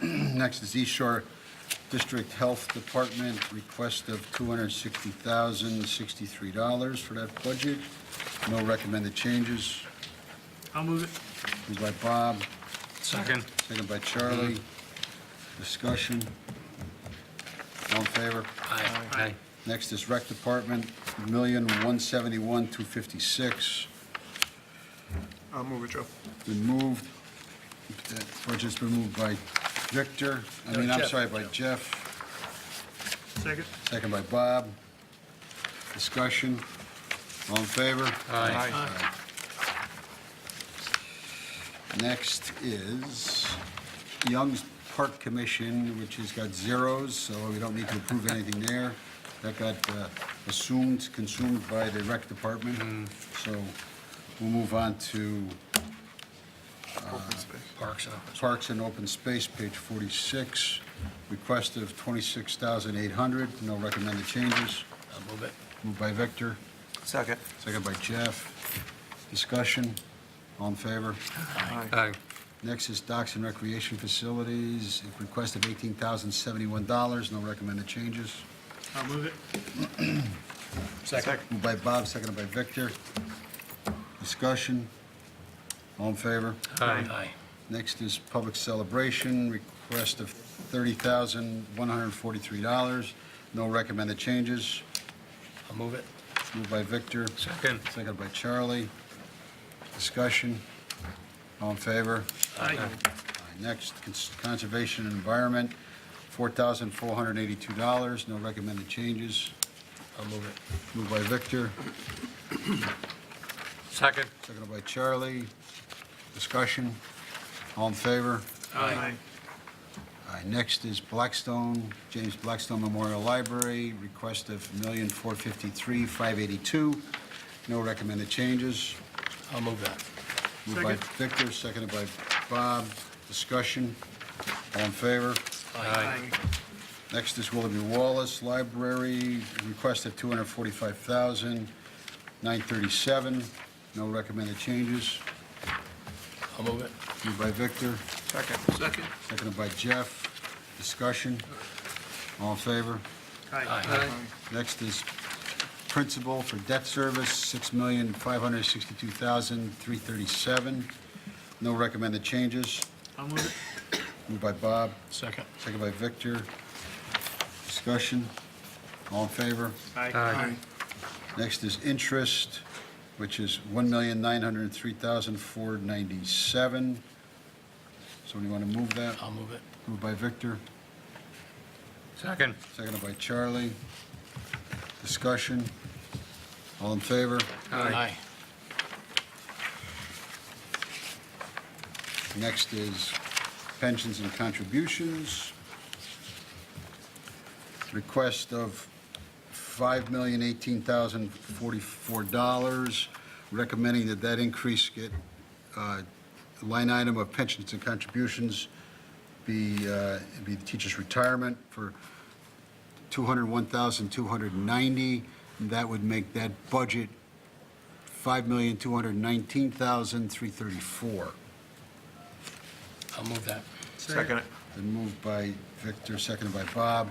Next is East Shore District Health Department, request of $260,063 for that budget. No recommended changes. I'll move it. Moved by Bob, Second. seconded by Charlie. Discussion. All in favor? Aye. Next is Rec Department, $1,171,256. I'll move it, Joe. Been moved. That budget's been moved by Victor, I'm Jeff. sorry, by Jeff, Second. second by Bob. Discussion. All in favor? Aye. Next Next is Young's Park Commission, which has got zeros, so we don't need to approve anything there. That got consumed by the Rec Department. So we'll move on to Open space. Parks and Open. Parks and Open Space, page 46, request of $26,800, no recommended changes. I'll move it. Moved by Victor, Second. second by Jeff. Discussion, all in favor? Aye. Next is Docks and Recreation Facilities, request of $18,071, no recommended changes. I'll move it. Second. Moved by Bob, seconded by Victor. Discussion, all in favor? Aye. Next is Public Celebration, request of $30,143, no recommended changes. I'll move it. Moved by Victor, Second. seconded by Charlie. Discussion, all in favor? Aye. Next, Conservation and Environment, $4,482, no recommended changes. I'll move it. Moved by Victor, Second. seconded by Charlie. Discussion, all in favor? Aye. All right, next is Blackstone, James Blackstone Memorial Library, request of $1,453,582, no recommended changes. I'll move that. Moved by Victor, seconded by Bob. Discussion, all in favor? Aye. Next is Willoughby Wallace Library, request of $245,937, no recommended changes. I'll move it. Moved by Victor, Second. seconded by Jeff. Discussion, all in favor? Aye. Next is Principal for Debt Service, $6,562,337, no recommended changes. I'll move it. Moved by Bob, Second. seconded by Victor. Discussion, all in favor? Aye. Next is interest, which is $1,903,497. Somebody want to move that? I'll move it. Moved by Victor, Second. seconded by Charlie. Discussion, all in favor? Aye. Next is pensions and contributions. Request of $5,018,044, recommending that increase get, line item of pensions and contributions be the teacher's retirement for $201,290, and that would make that budget $5,219,334. I'll move that. Second. Been moved by Victor, seconded by Bob.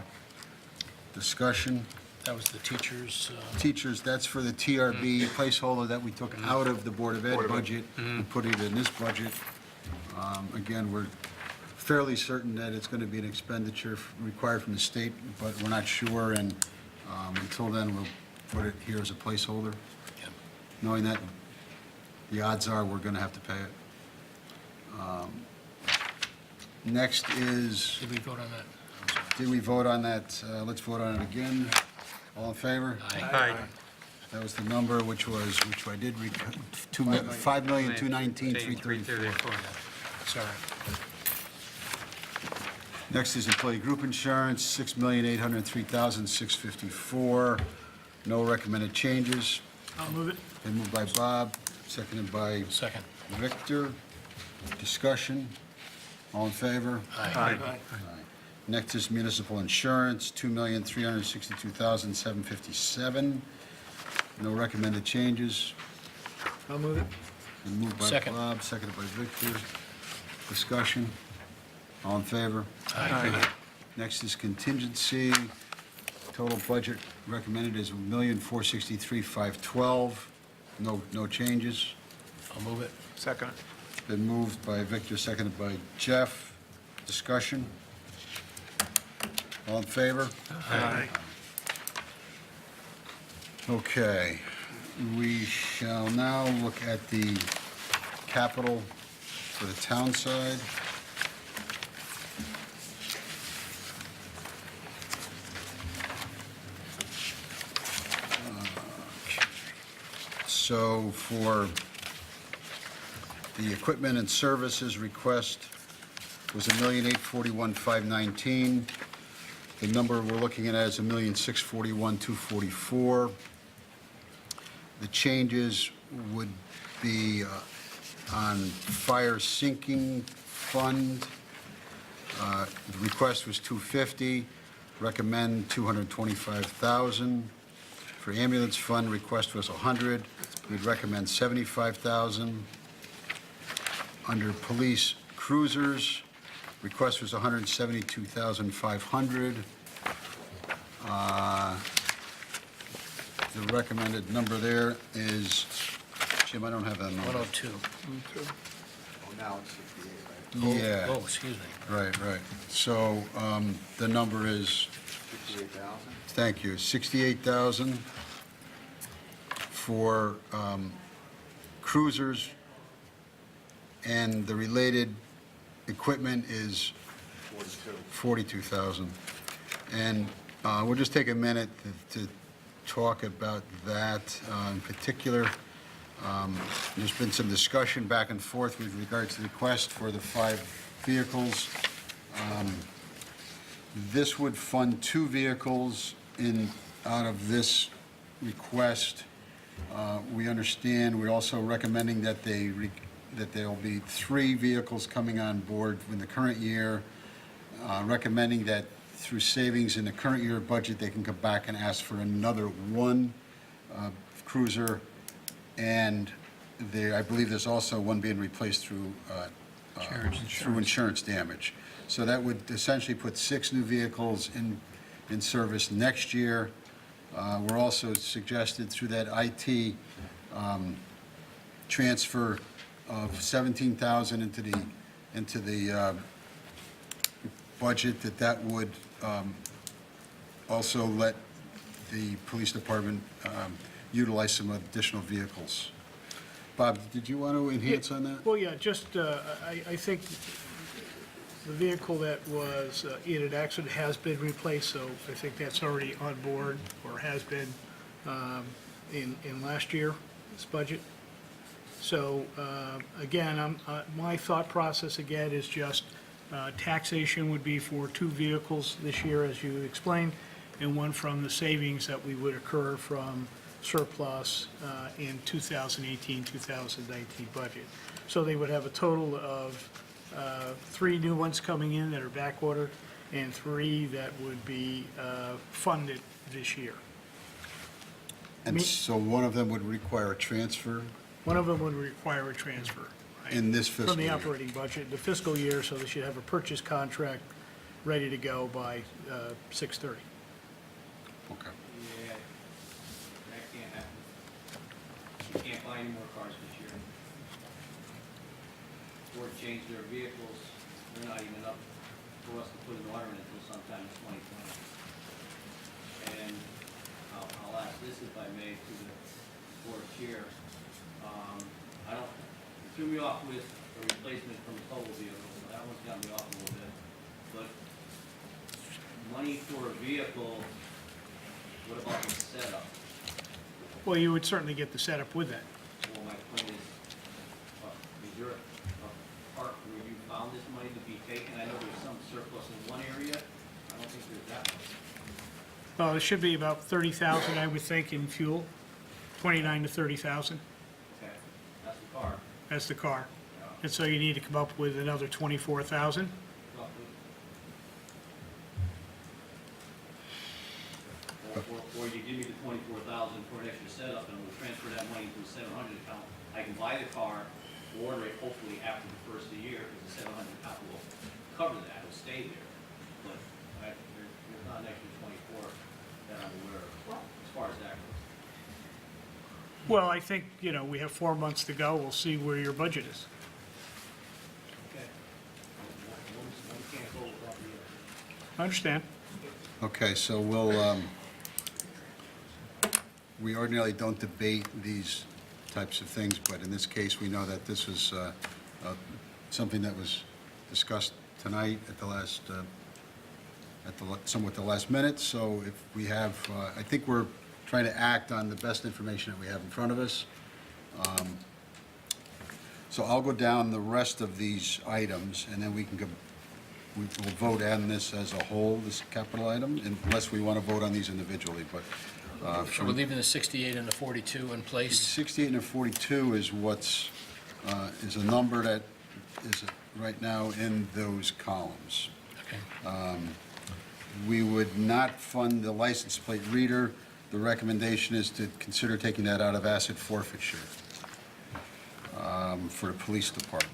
Discussion. That was the teachers. Teachers, that's for the TRB placeholder that we took out of the Board of Ed budget and put it in this budget. Again, we're fairly certain that it's going to be an expenditure required from the state, but we're not sure, and until then, we'll put it here as a placeholder, Yep. knowing that the odds are we're going to have to pay it. Next is, Did we vote on that? did we vote on that? Let's vote on it again. All in favor? Aye. That was the number, which I did, $5,219,334. Sorry. Next is employee group insurance, $6,803,654. No recommended changes. I'll move it. Been moved by Bob, seconded by Second. Victor. Discussion. All in favor? Aye. Next is municipal insurance, $2,362,757. No recommended changes. I'll move it. Been moved by Second. Bob, seconded by Victor. Discussion. All in favor? Aye. Next is contingency. Total budget recommended is $1,463,512. No changes. I'll move it. Second. Been moved by Victor, seconded by Jeff. Discussion. All in favor? Aye. Okay. We shall now look at the capital for the town side. So for the equipment and services request was $1,841,519. The number we're looking at is $1,641,244. The changes would be on fire sinking Fund, the request was $250, recommend $225,000. For Ambulance Fund, request was $100, we'd recommend $75,000. Under Police Cruisers, request was $172,500. The recommended number there is, Jim, I don't have that number. 102. Now it's 68, right? Yeah, Oh, excuse me. right. So the number is, 68,000? thank you, 68,000 for cruisers, and the related equipment is 42,000. And we'll just take a minute to talk about that in particular. There's been some discussion back and forth with regard to the request for the 5 vehicles. This would fund 2 vehicles out of this request. We understand, we're also recommending that there'll be 3 vehicles coming on board in the current year, recommending that through savings in the current year budget, they can come back and ask for another 1 cruiser, and I believe there's also one being replaced through insurance damage. So that would essentially put 6 new vehicles in service next year. We're also suggested through that IT transfer of $17,000 into the budget, that would also let the police department utilize some additional vehicles. Bob, did you want to enhance on that? Well, yeah, just, I think the vehicle that was in an accident has been replaced, so I think that's already on board, or has been in last year's budget. So, again, my thought process, again, is just taxation would be for 2 vehicles this year, as you explained, and 1 from the savings that we would occur from surplus in 2018, 2019 budget. So they would have a total of 3 new ones coming in that are back ordered, and 3 that would be funded this year. And so one of them would require a transfer One of them would require a transfer. Right? in this fiscal From the year? operating budget, the fiscal year, so they should have a purchase contract ready to go by 6/30. Okay. Yeah, that can't happen. You can't buy any more cars this year. Ford changed their vehicles, they're not even up for us to put an order in until sometime in 2020. And I'll ask this if I may to the board chair. It threw me off with a replacement from a total vehicle, so that one's got me off a little bit. But money for a vehicle, what about the setup? Well, you would certainly get the setup with that. Well, my point is there a part where you found this money to be taken? I know there's some surplus in one area. I don't think there's that much. It should be about 30,000, I would think, in fuel, 29 to 30,000. Okay, that's the car. That's the car. And so you need to come up with another 24,000. Roughly. Or you give me the 24,000 for an extra setup, and we'll transfer that money to a 700 account. I can buy the car, order it hopefully after the first of the year, because the 700 account will cover that, it'll stay there. But there's not an extra 24 that I'm aware of, as far as that goes. Well, I think, we have 4 months to go. We'll see where your budget is. Okay. One can't go without the other. I understand. Okay, so we ordinarily don't debate these types of things, but in this case, we know that this was something that was discussed tonight at the last, somewhat the last minute. So if we have, I think we're trying to act on the best information that we have in front of us. So I'll go down the rest of these items, and then we will vote on this as a whole, this capital item, unless we want to vote on these individually, but. So we're leaving the 68 and the 42 in place? 68 and 42 is is a number that is right now in those columns. Okay. We would not fund the license plate reader. The recommendation is to consider taking that out of asset forfeiture for the police department.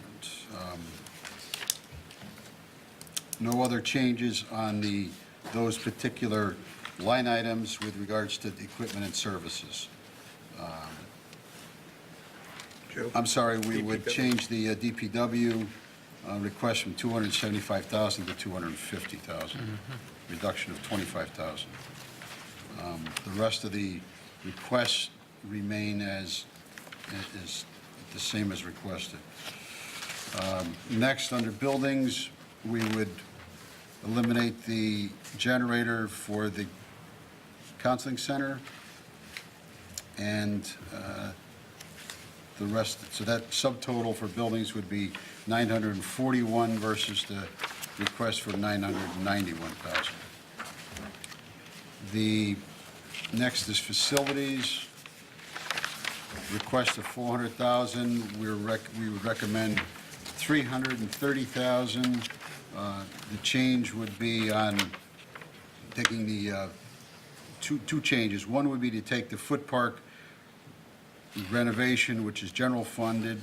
No other changes on those particular line items with regards to the equipment and services. Joe? I'm sorry, we would DPW. change the DPW request from 275,000 to 250,000, reduction of 25,000. The rest of the requests remain as the same as requested. Next, under buildings, we would eliminate the generator for the counseling center, and the rest, so that subtotal for buildings would be 941 versus the request for 991,000. The next is facilities, request of 400,000. We would recommend 330,000. The change would be on taking the two changes. One would be to take the Foot Park renovation, which is general funded,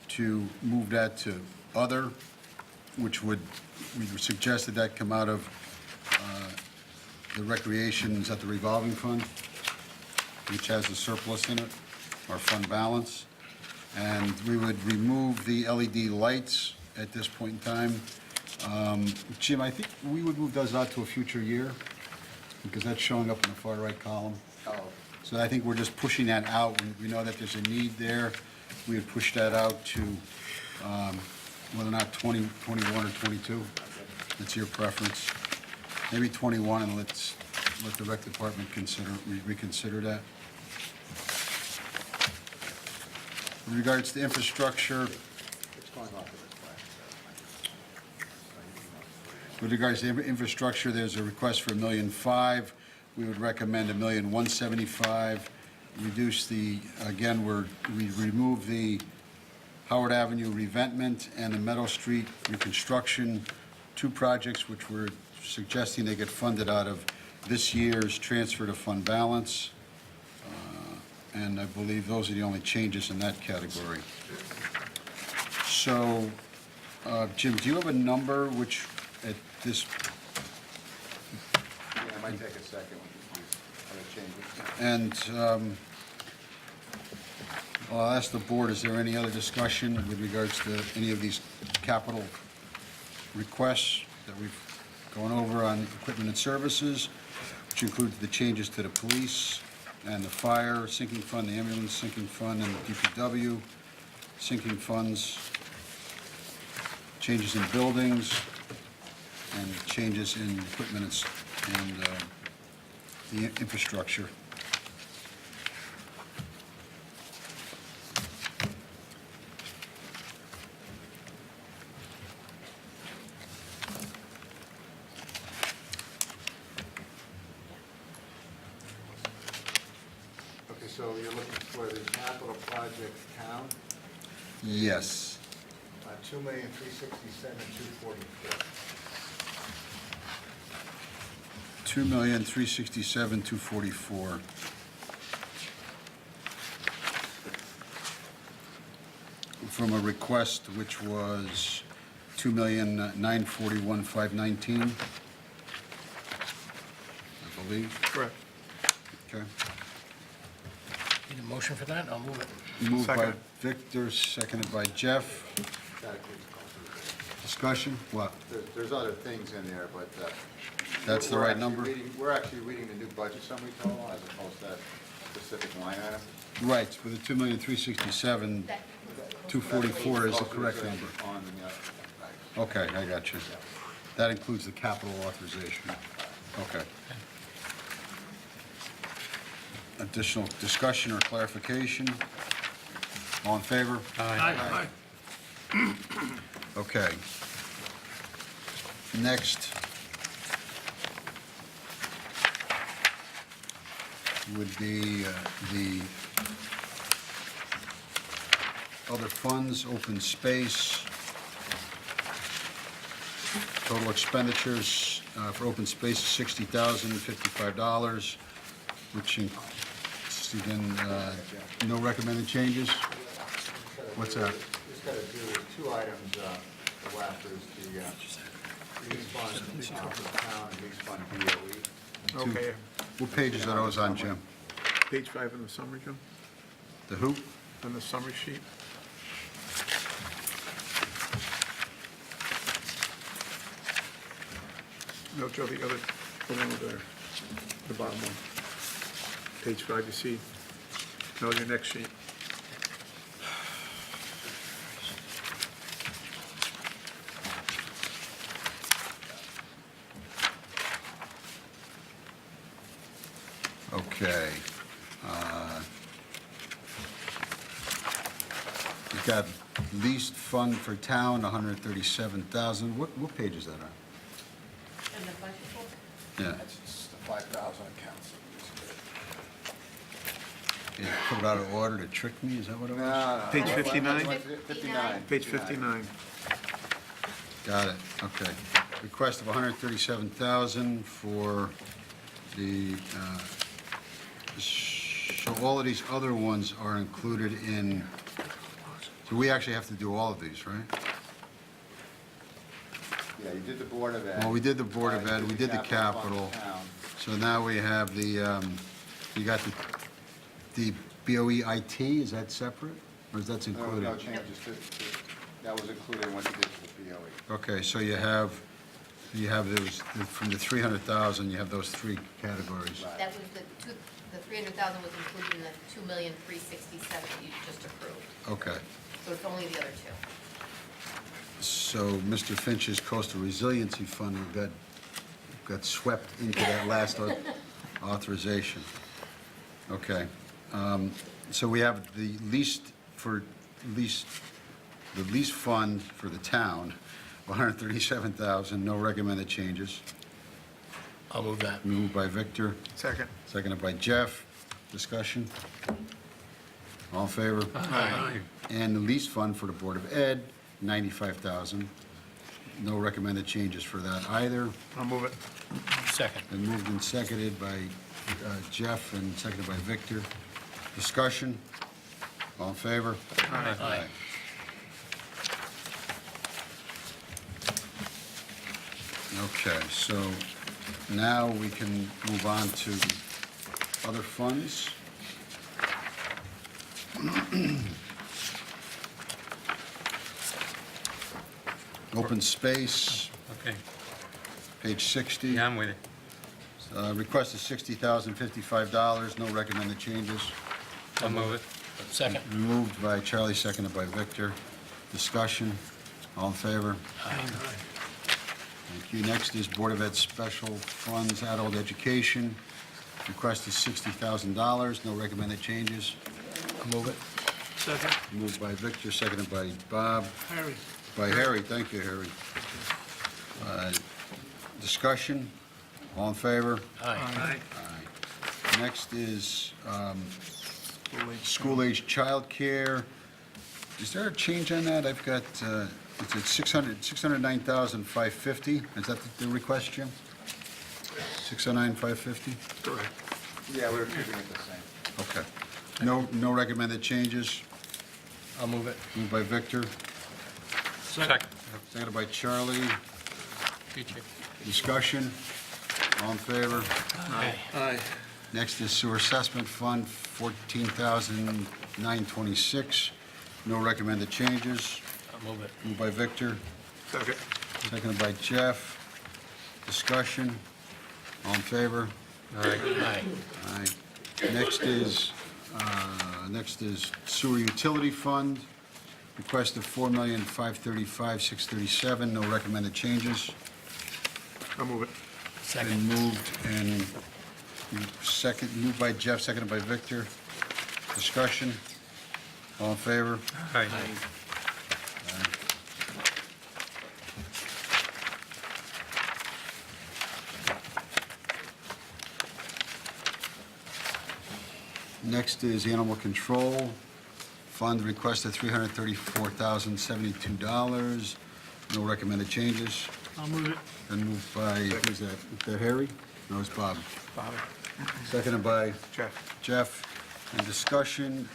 to move that to other, which we suggested that come out of the recreations at the revolving fund, which has a surplus in it, our fund balance. And we would remove the LED lights at this point in time. Jim, I think we would move those out to a future year, because that's showing up in the far right column. So I think we're just pushing that out. We know that there's a need there. We would push that out to whether or not 20, 21, or 22. It's your preference. Maybe 21, and let the rec department reconsider that. With regards to infrastructure, there's a request for $1.5 million. We would recommend $1,175,000. Reduce the, again, we remove the Howard Avenue revetment and the Meadow Street reconstruction, two projects which we're suggesting they get funded out of this year's transfer to fund balance. And I believe those are the only changes in that category. So, Jim, do you have a number which at this, Yeah, it might take a second with these other changes. and I'll ask the board, is there any other discussion with regards to any of these capital requests that we've gone over on equipment and services, which includes the changes to the police and the fire sinking fund, the ambulance sinking fund, and the DPW sinking funds, changes in buildings, and changes in equipment and the infrastructure. Okay, so you're looking for the capital project count, Yes. 2,367,244. 2,367,244. From a request which was 2,941,519, I believe. Correct. Okay. Need a motion for that? I'll move it. Moved by Second. Victor, seconded by Jeff. That includes the cost of the- Discussion? What? There's other things in there, but. That's the we're right actually number? We're actually reading the new budget summary total as opposed to that specific line item. Right, for the 2,367,244 is the correct number. On the, Okay, I got you. That includes the capital authorization. Okay. Additional discussion or clarification? All in favor? Aye. Okay. Next would be the other funds, open space. Total expenditures for open space is $60,055, which includes, again, no recommended changes. What's that? Just got to do two items, the last is the lease fund for the town and lease fund DOE. Okay, What pages are those on, Jim? page 5 in the summary, Joe, The who? on the summary sheet. No, Joe, the one with the bottom one. Page 5, you see, no, your next sheet. Okay. We've got leased fund for town, $137,000. What page is that on? And the budget book? Yeah. That's just the 5,000 accounts. You put it out of order to trick me, is that what it was? No. Page 59? 59. Page 59. Got it, okay. Request of $137,000 for the, so all of these other ones are included in, so we actually have to do all of these, right? Yeah, you did the Board of Ed. Well, we did the Board of Ed, we did the capital. fund town. So now we have the, you got the BOE IT, is that separate? Or is that No, included? no changes that was included in what you did for the BOE. Okay, so you have those, from the 300,000, you have those three categories. Right. That was the 300,000 was included in the 2,367,000 that you just approved. Okay, So it's only the other two. so Mr. Finch's coastal resiliency fund got swept into that last authorization. Okay, so we have the lease fund for the town, $137,000, no recommended changes. I'll move that. Moved by Victor, Second. seconded by Jeff. Discussion? All in favor? Aye. And the lease fund for the Board of Ed, $95,000. No recommended changes for that either. I'll move it. Second. Been moved and seconded by Jeff and seconded by Victor. Discussion? All in favor? Aye. Okay, so now we can move on to other funds. Open space, Okay, page 60. yeah, I'm with it. Request is $60,055, no recommended changes. I'll move it. Second. Moved by Charlie, seconded by Victor. Discussion, all in favor? Thank you. Next is Board of Ed Special Funds, Adult Education. Request is $60,000, no recommended changes. I'll move it. Second. Moved by Victor, seconded by Bob, Harry. by Harry. Thank you, Harry. Discussion, all in favor? Aye. Next is school-age childcare. Is there a change on that? I've got, it's at $609,550. Is that the request, Jim? $609,550? Correct. Yeah, we were keeping it the same. Okay. No recommended changes. I'll move it. Moved by Victor, Second. seconded by Charlie. Future. Discussion, all in favor? Aye. Aye. Next is sewer assessment fund, $14,926. No recommended changes. I'll move it. Moved by Victor, Second. seconded by Jeff. Discussion, all in favor? Aye. Aye. Next is sewer utility fund. Request of $4,535,637. No recommended changes. I'll move it. Second. Been moved and moved by Jeff, seconded by Victor. Discussion? All in favor? Aye. Next is animal control. Fund requested $334,072. No recommended changes. I'll move it. Been moved by, who's that? Is that Harry? No, it's Bob. Bob, Seconded by Jeff. Jeff. And discussion,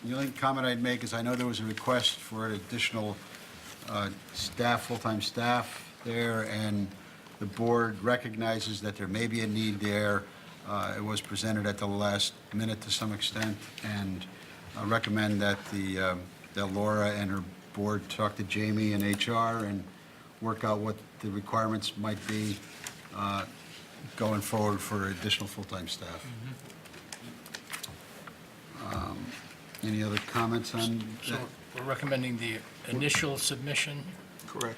the only comment I'd make is I know there was a request for additional staff, full-time staff there, and the board recognizes that there may be a need there. It was presented at the last minute to some extent, and I recommend that that Laura and her board talk to Jamie and HR and work out what the requirements might be going forward for additional full-time staff. Any other comments on So that? we're recommending the initial submission. Correct.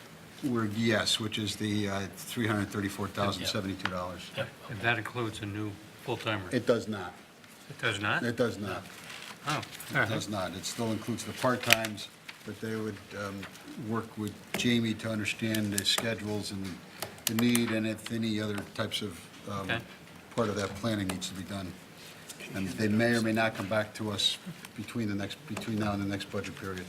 Yes, which is the $334,072. Yep. And that includes a new full-timer. It does not. It does not? It does not. Oh, all It right. does not. It still includes the part-times, but they would work with Jamie to understand the schedules and the need, and if any other types of Okay. part of that planning needs to be done. And they may or may not come back to us between now and the next budget period.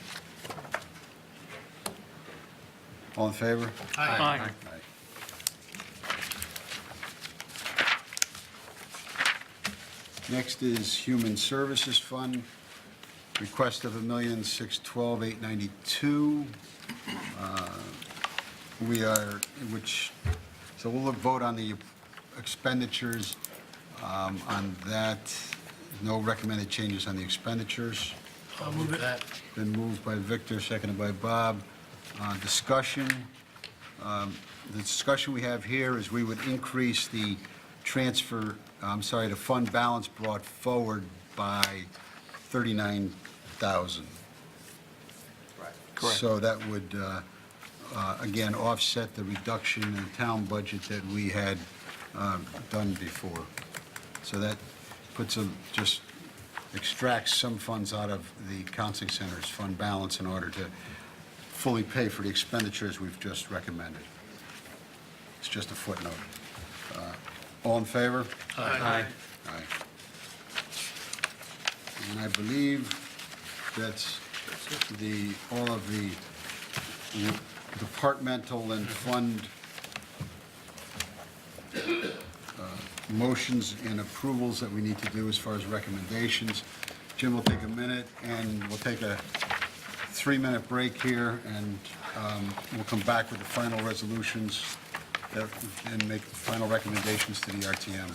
All in favor? Aye. Aye. Next is Human Services Fund, request of $1,612,892. So we'll vote on the expenditures on that. No recommended changes on the expenditures. I'll move that. Been moved by Victor, seconded by Bob. Discussion. The discussion we have here is we would increase the the fund balance brought forward by $39,000. Correct. So that would, again, offset the reduction in the town budget that we had done before. So that just extracts some funds out of the counseling center's fund balance in order to fully pay for the expenditures we've just recommended. It's just a footnote. All in favor? Aye. Aye. And I believe that's all of the departmental and fund motions and approvals that we need to do as far as recommendations. Jim will take a minute, and we'll take a 3-minute break here, and we'll come back with the final resolutions and make the final recommendations to the RTM.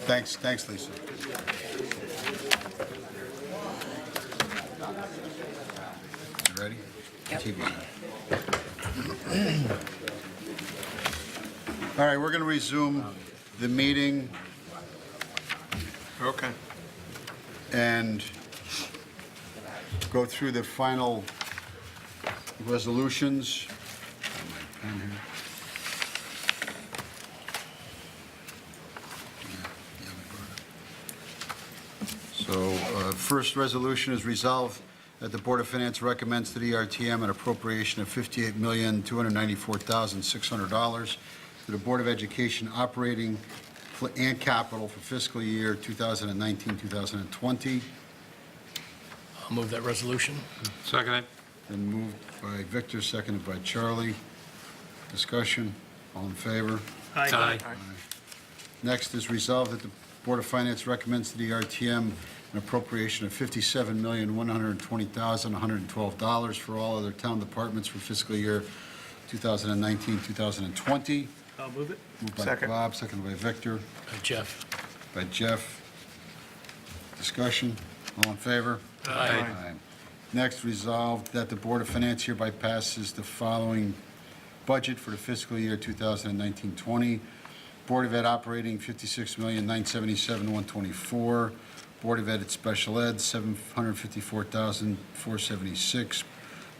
Thanks, Lisa. You ready? TV's on. All right, we're going to resume the meeting Okay. and go through the final resolutions. My pen here. So, first resolution is resolved that the Board of Finance recommends to the ERTM an appropriation of $58,294,600 to the Board of Education operating and capital for fiscal year 2019-2020. I'll move that resolution. Second it. Then moved by Victor, seconded by Charlie. Discussion, all in favor? Aye. Next is resolved that the Board of Finance recommends to the RTM an appropriation of $57,120,112 for all other town departments for fiscal year 2019-2020. I'll move it. Moved by Second. Bob, seconded by Victor, Jeff. by Jeff. Discussion, all in favor? Aye. Next, resolved that the Board of Finance hereby passes the following budget for the fiscal year 2019-20. Board of Ed operating $56,977,124. Board of Ed Special Ed $754,476.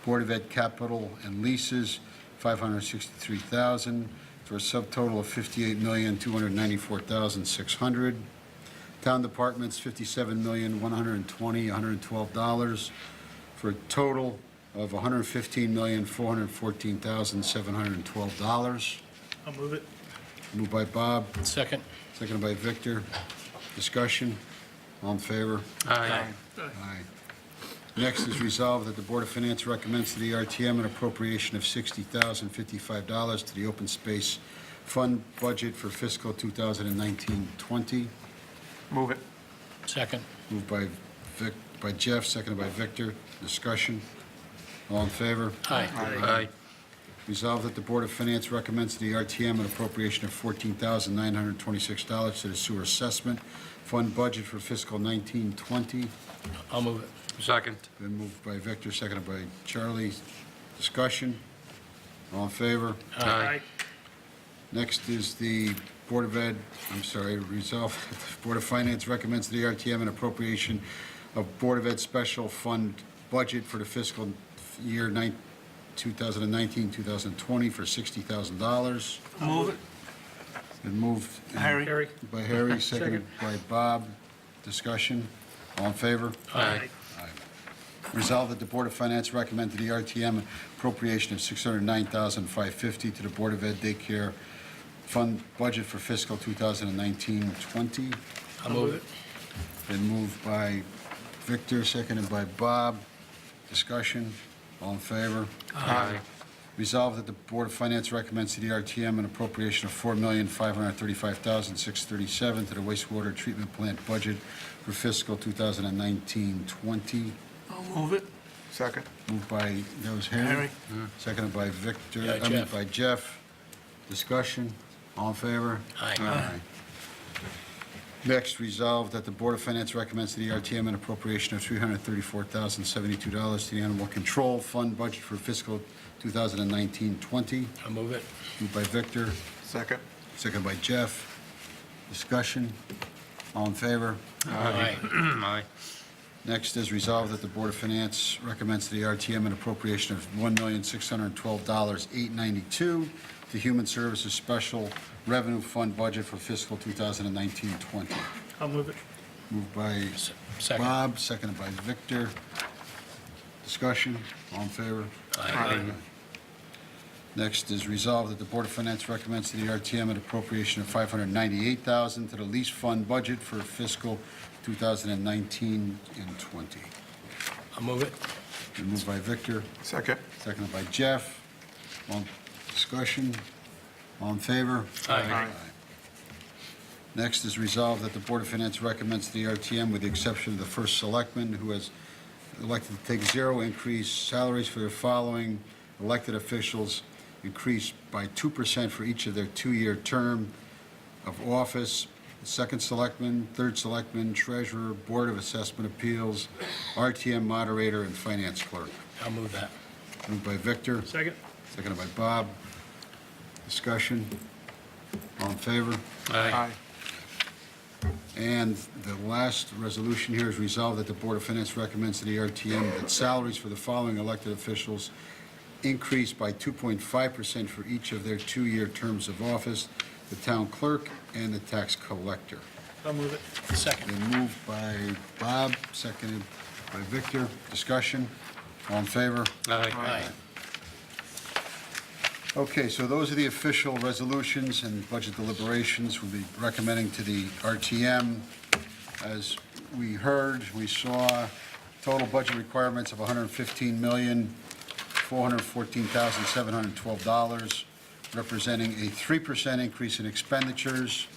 Board of Ed capital and leases $563,000 for a subtotal of $58,294,600. Town departments $57,120,112 for a total of $115,414,712. I'll move it. Moved by Bob, Second. seconded by Victor. Discussion? All in favor? Aye. Aye. Next is resolved that the Board of Finance recommends to the RTM an appropriation of $60,055 to the Open Space Fund budget for fiscal 2019-20. Move it. Second. Moved by Jeff, seconded by Victor. Discussion? All in favor? Aye. Aye. Resolved that the Board of Finance recommends to the RTM an appropriation of $14,926 to the Sewer Assessment Fund budget for fiscal 19-20. I'll move it. Second. Been moved by Victor, seconded by Charlie. Discussion? All in favor? Aye. Next is the resolved that the Board of Finance recommends to the RTM an appropriation of Board of Ed Special Fund budget for the fiscal year 2019-2020 for $60,000. Move it. Been moved Harry. by Harry, seconded by Bob. Discussion? All in favor? Aye. Resolved that the Board of Finance recommend to the RTM appropriation of $609,550 to the Board of Ed Daycare Fund budget for fiscal 2019-20. I'll move it. Been moved by Victor, seconded by Bob. Discussion? All in favor? Aye. Resolved that the Board of Finance recommends to the RTM an appropriation of $4,535,637 to the wastewater treatment plant budget for fiscal 2019-20. I'll move it. Second. Moved by, that was Harry? Seconded by Victor, Yeah, Jeff. by Jeff. Discussion? All in favor? Aye. Next, resolved that the Board of Finance recommends to the RTM an appropriation of $334,072 to the Animal Control Fund budget for fiscal 2019-20. I'll move it. Moved by Victor, Second. seconded by Jeff. Discussion? All in favor? Aye. Aye. Next is resolved that the Board of Finance recommends to the RTM an appropriation of $1,612,892 to Human Services Special Revenue Fund budget for fiscal 2019-20. I'll move it. Moved by Second. Bob, seconded by Victor. Discussion? All in favor? Aye. Next is resolved that the Board of Finance recommends to the RTM an appropriation of $598,000 to the Lease Fund budget for fiscal 2019 and 20. I'll move it. Been moved by Victor, Second. seconded by Jeff. All discussion? All in favor? Aye. Next is resolved that the Board of Finance recommends to the RTM, with the exception of the first selectman, who has elected to take zero increase, salaries for the following elected officials increased by 2% for each of their two-year term of office. The second selectman, third selectman, treasurer, Board of Assessment Appeals, RTM moderator, and finance clerk. I'll move that. Moved by Victor, Second. seconded by Bob. Discussion? All in favor? Aye. And the last resolution here is resolved that the Board of Finance recommends to the RTM that salaries for the following elected officials increase by 2.5% for each of their two-year terms of office, the town clerk and the tax collector. I'll move it. Second. Been moved by Bob, seconded by Victor. Discussion? All in favor? Aye. Okay, so those are the official resolutions and budget deliberations we'll be recommending to the RTM. As we heard, we saw total budget requirements of $115,414,712, representing a 3% increase in expenditures.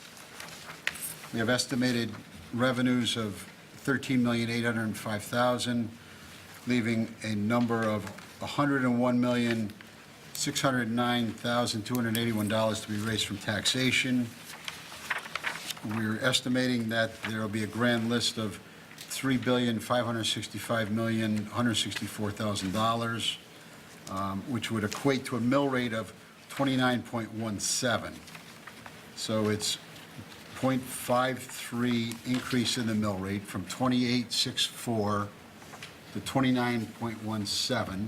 We have estimated revenues of $13,805,000, leaving a number of $101,609,281 to be raised from taxation. We're estimating that there will be a grand list of $3,565,164,000, which would equate to a mill rate of 29.17. So it's 0.53 increase in the mill rate from 28.64 to 29.17,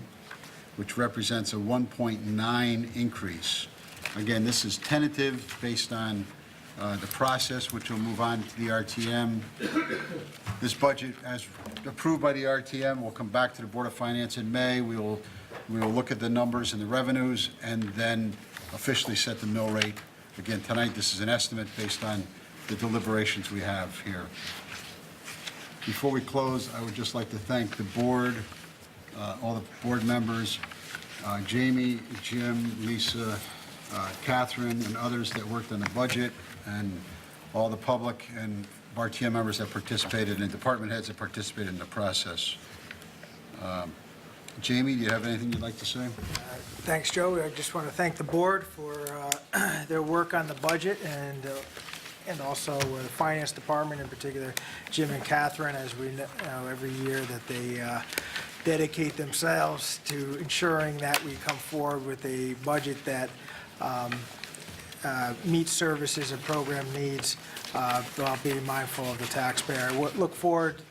which represents a 1.9 increase. Again, this is tentative based on the process, which will move on to the RTM. This budget, as approved by the RTM, will come back to the Board of Finance in May. We will look at the numbers and the revenues and then officially set the mill rate. Again, tonight, this is an estimate based on the deliberations we have here. Before we close, I would just like to thank the board, all the board members, Jamie, Jim, Lisa, Catherine, and others that worked on the budget, and all the public and RTM members that participated, and department heads that participated in the process. Jamie, do you have anything you'd like to say? Thanks, Joe. I just want to thank the board for their work on the budget, and also the finance department, in particular Jim and Catherine, as we know every year that they dedicate themselves to ensuring that we come forward with a budget that meets services and program needs while being mindful of the taxpayer. Look forward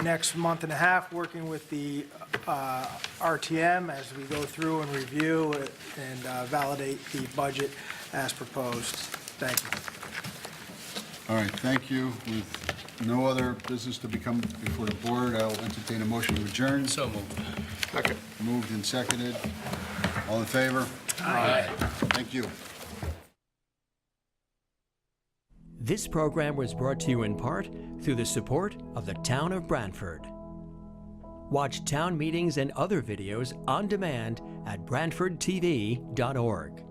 next month and a half working with the RTM as we go through and review and validate the budget as proposed. Thank you. All right, thank you. With no other business to become before the board, I'll entertain a motion to adjourn. So moved. Second. Moved and seconded. All in favor? Aye. Thank you. This program was brought to you in part through the support of the Town of Brantford. Watch town meetings and other videos on demand at BrantfordTV.org.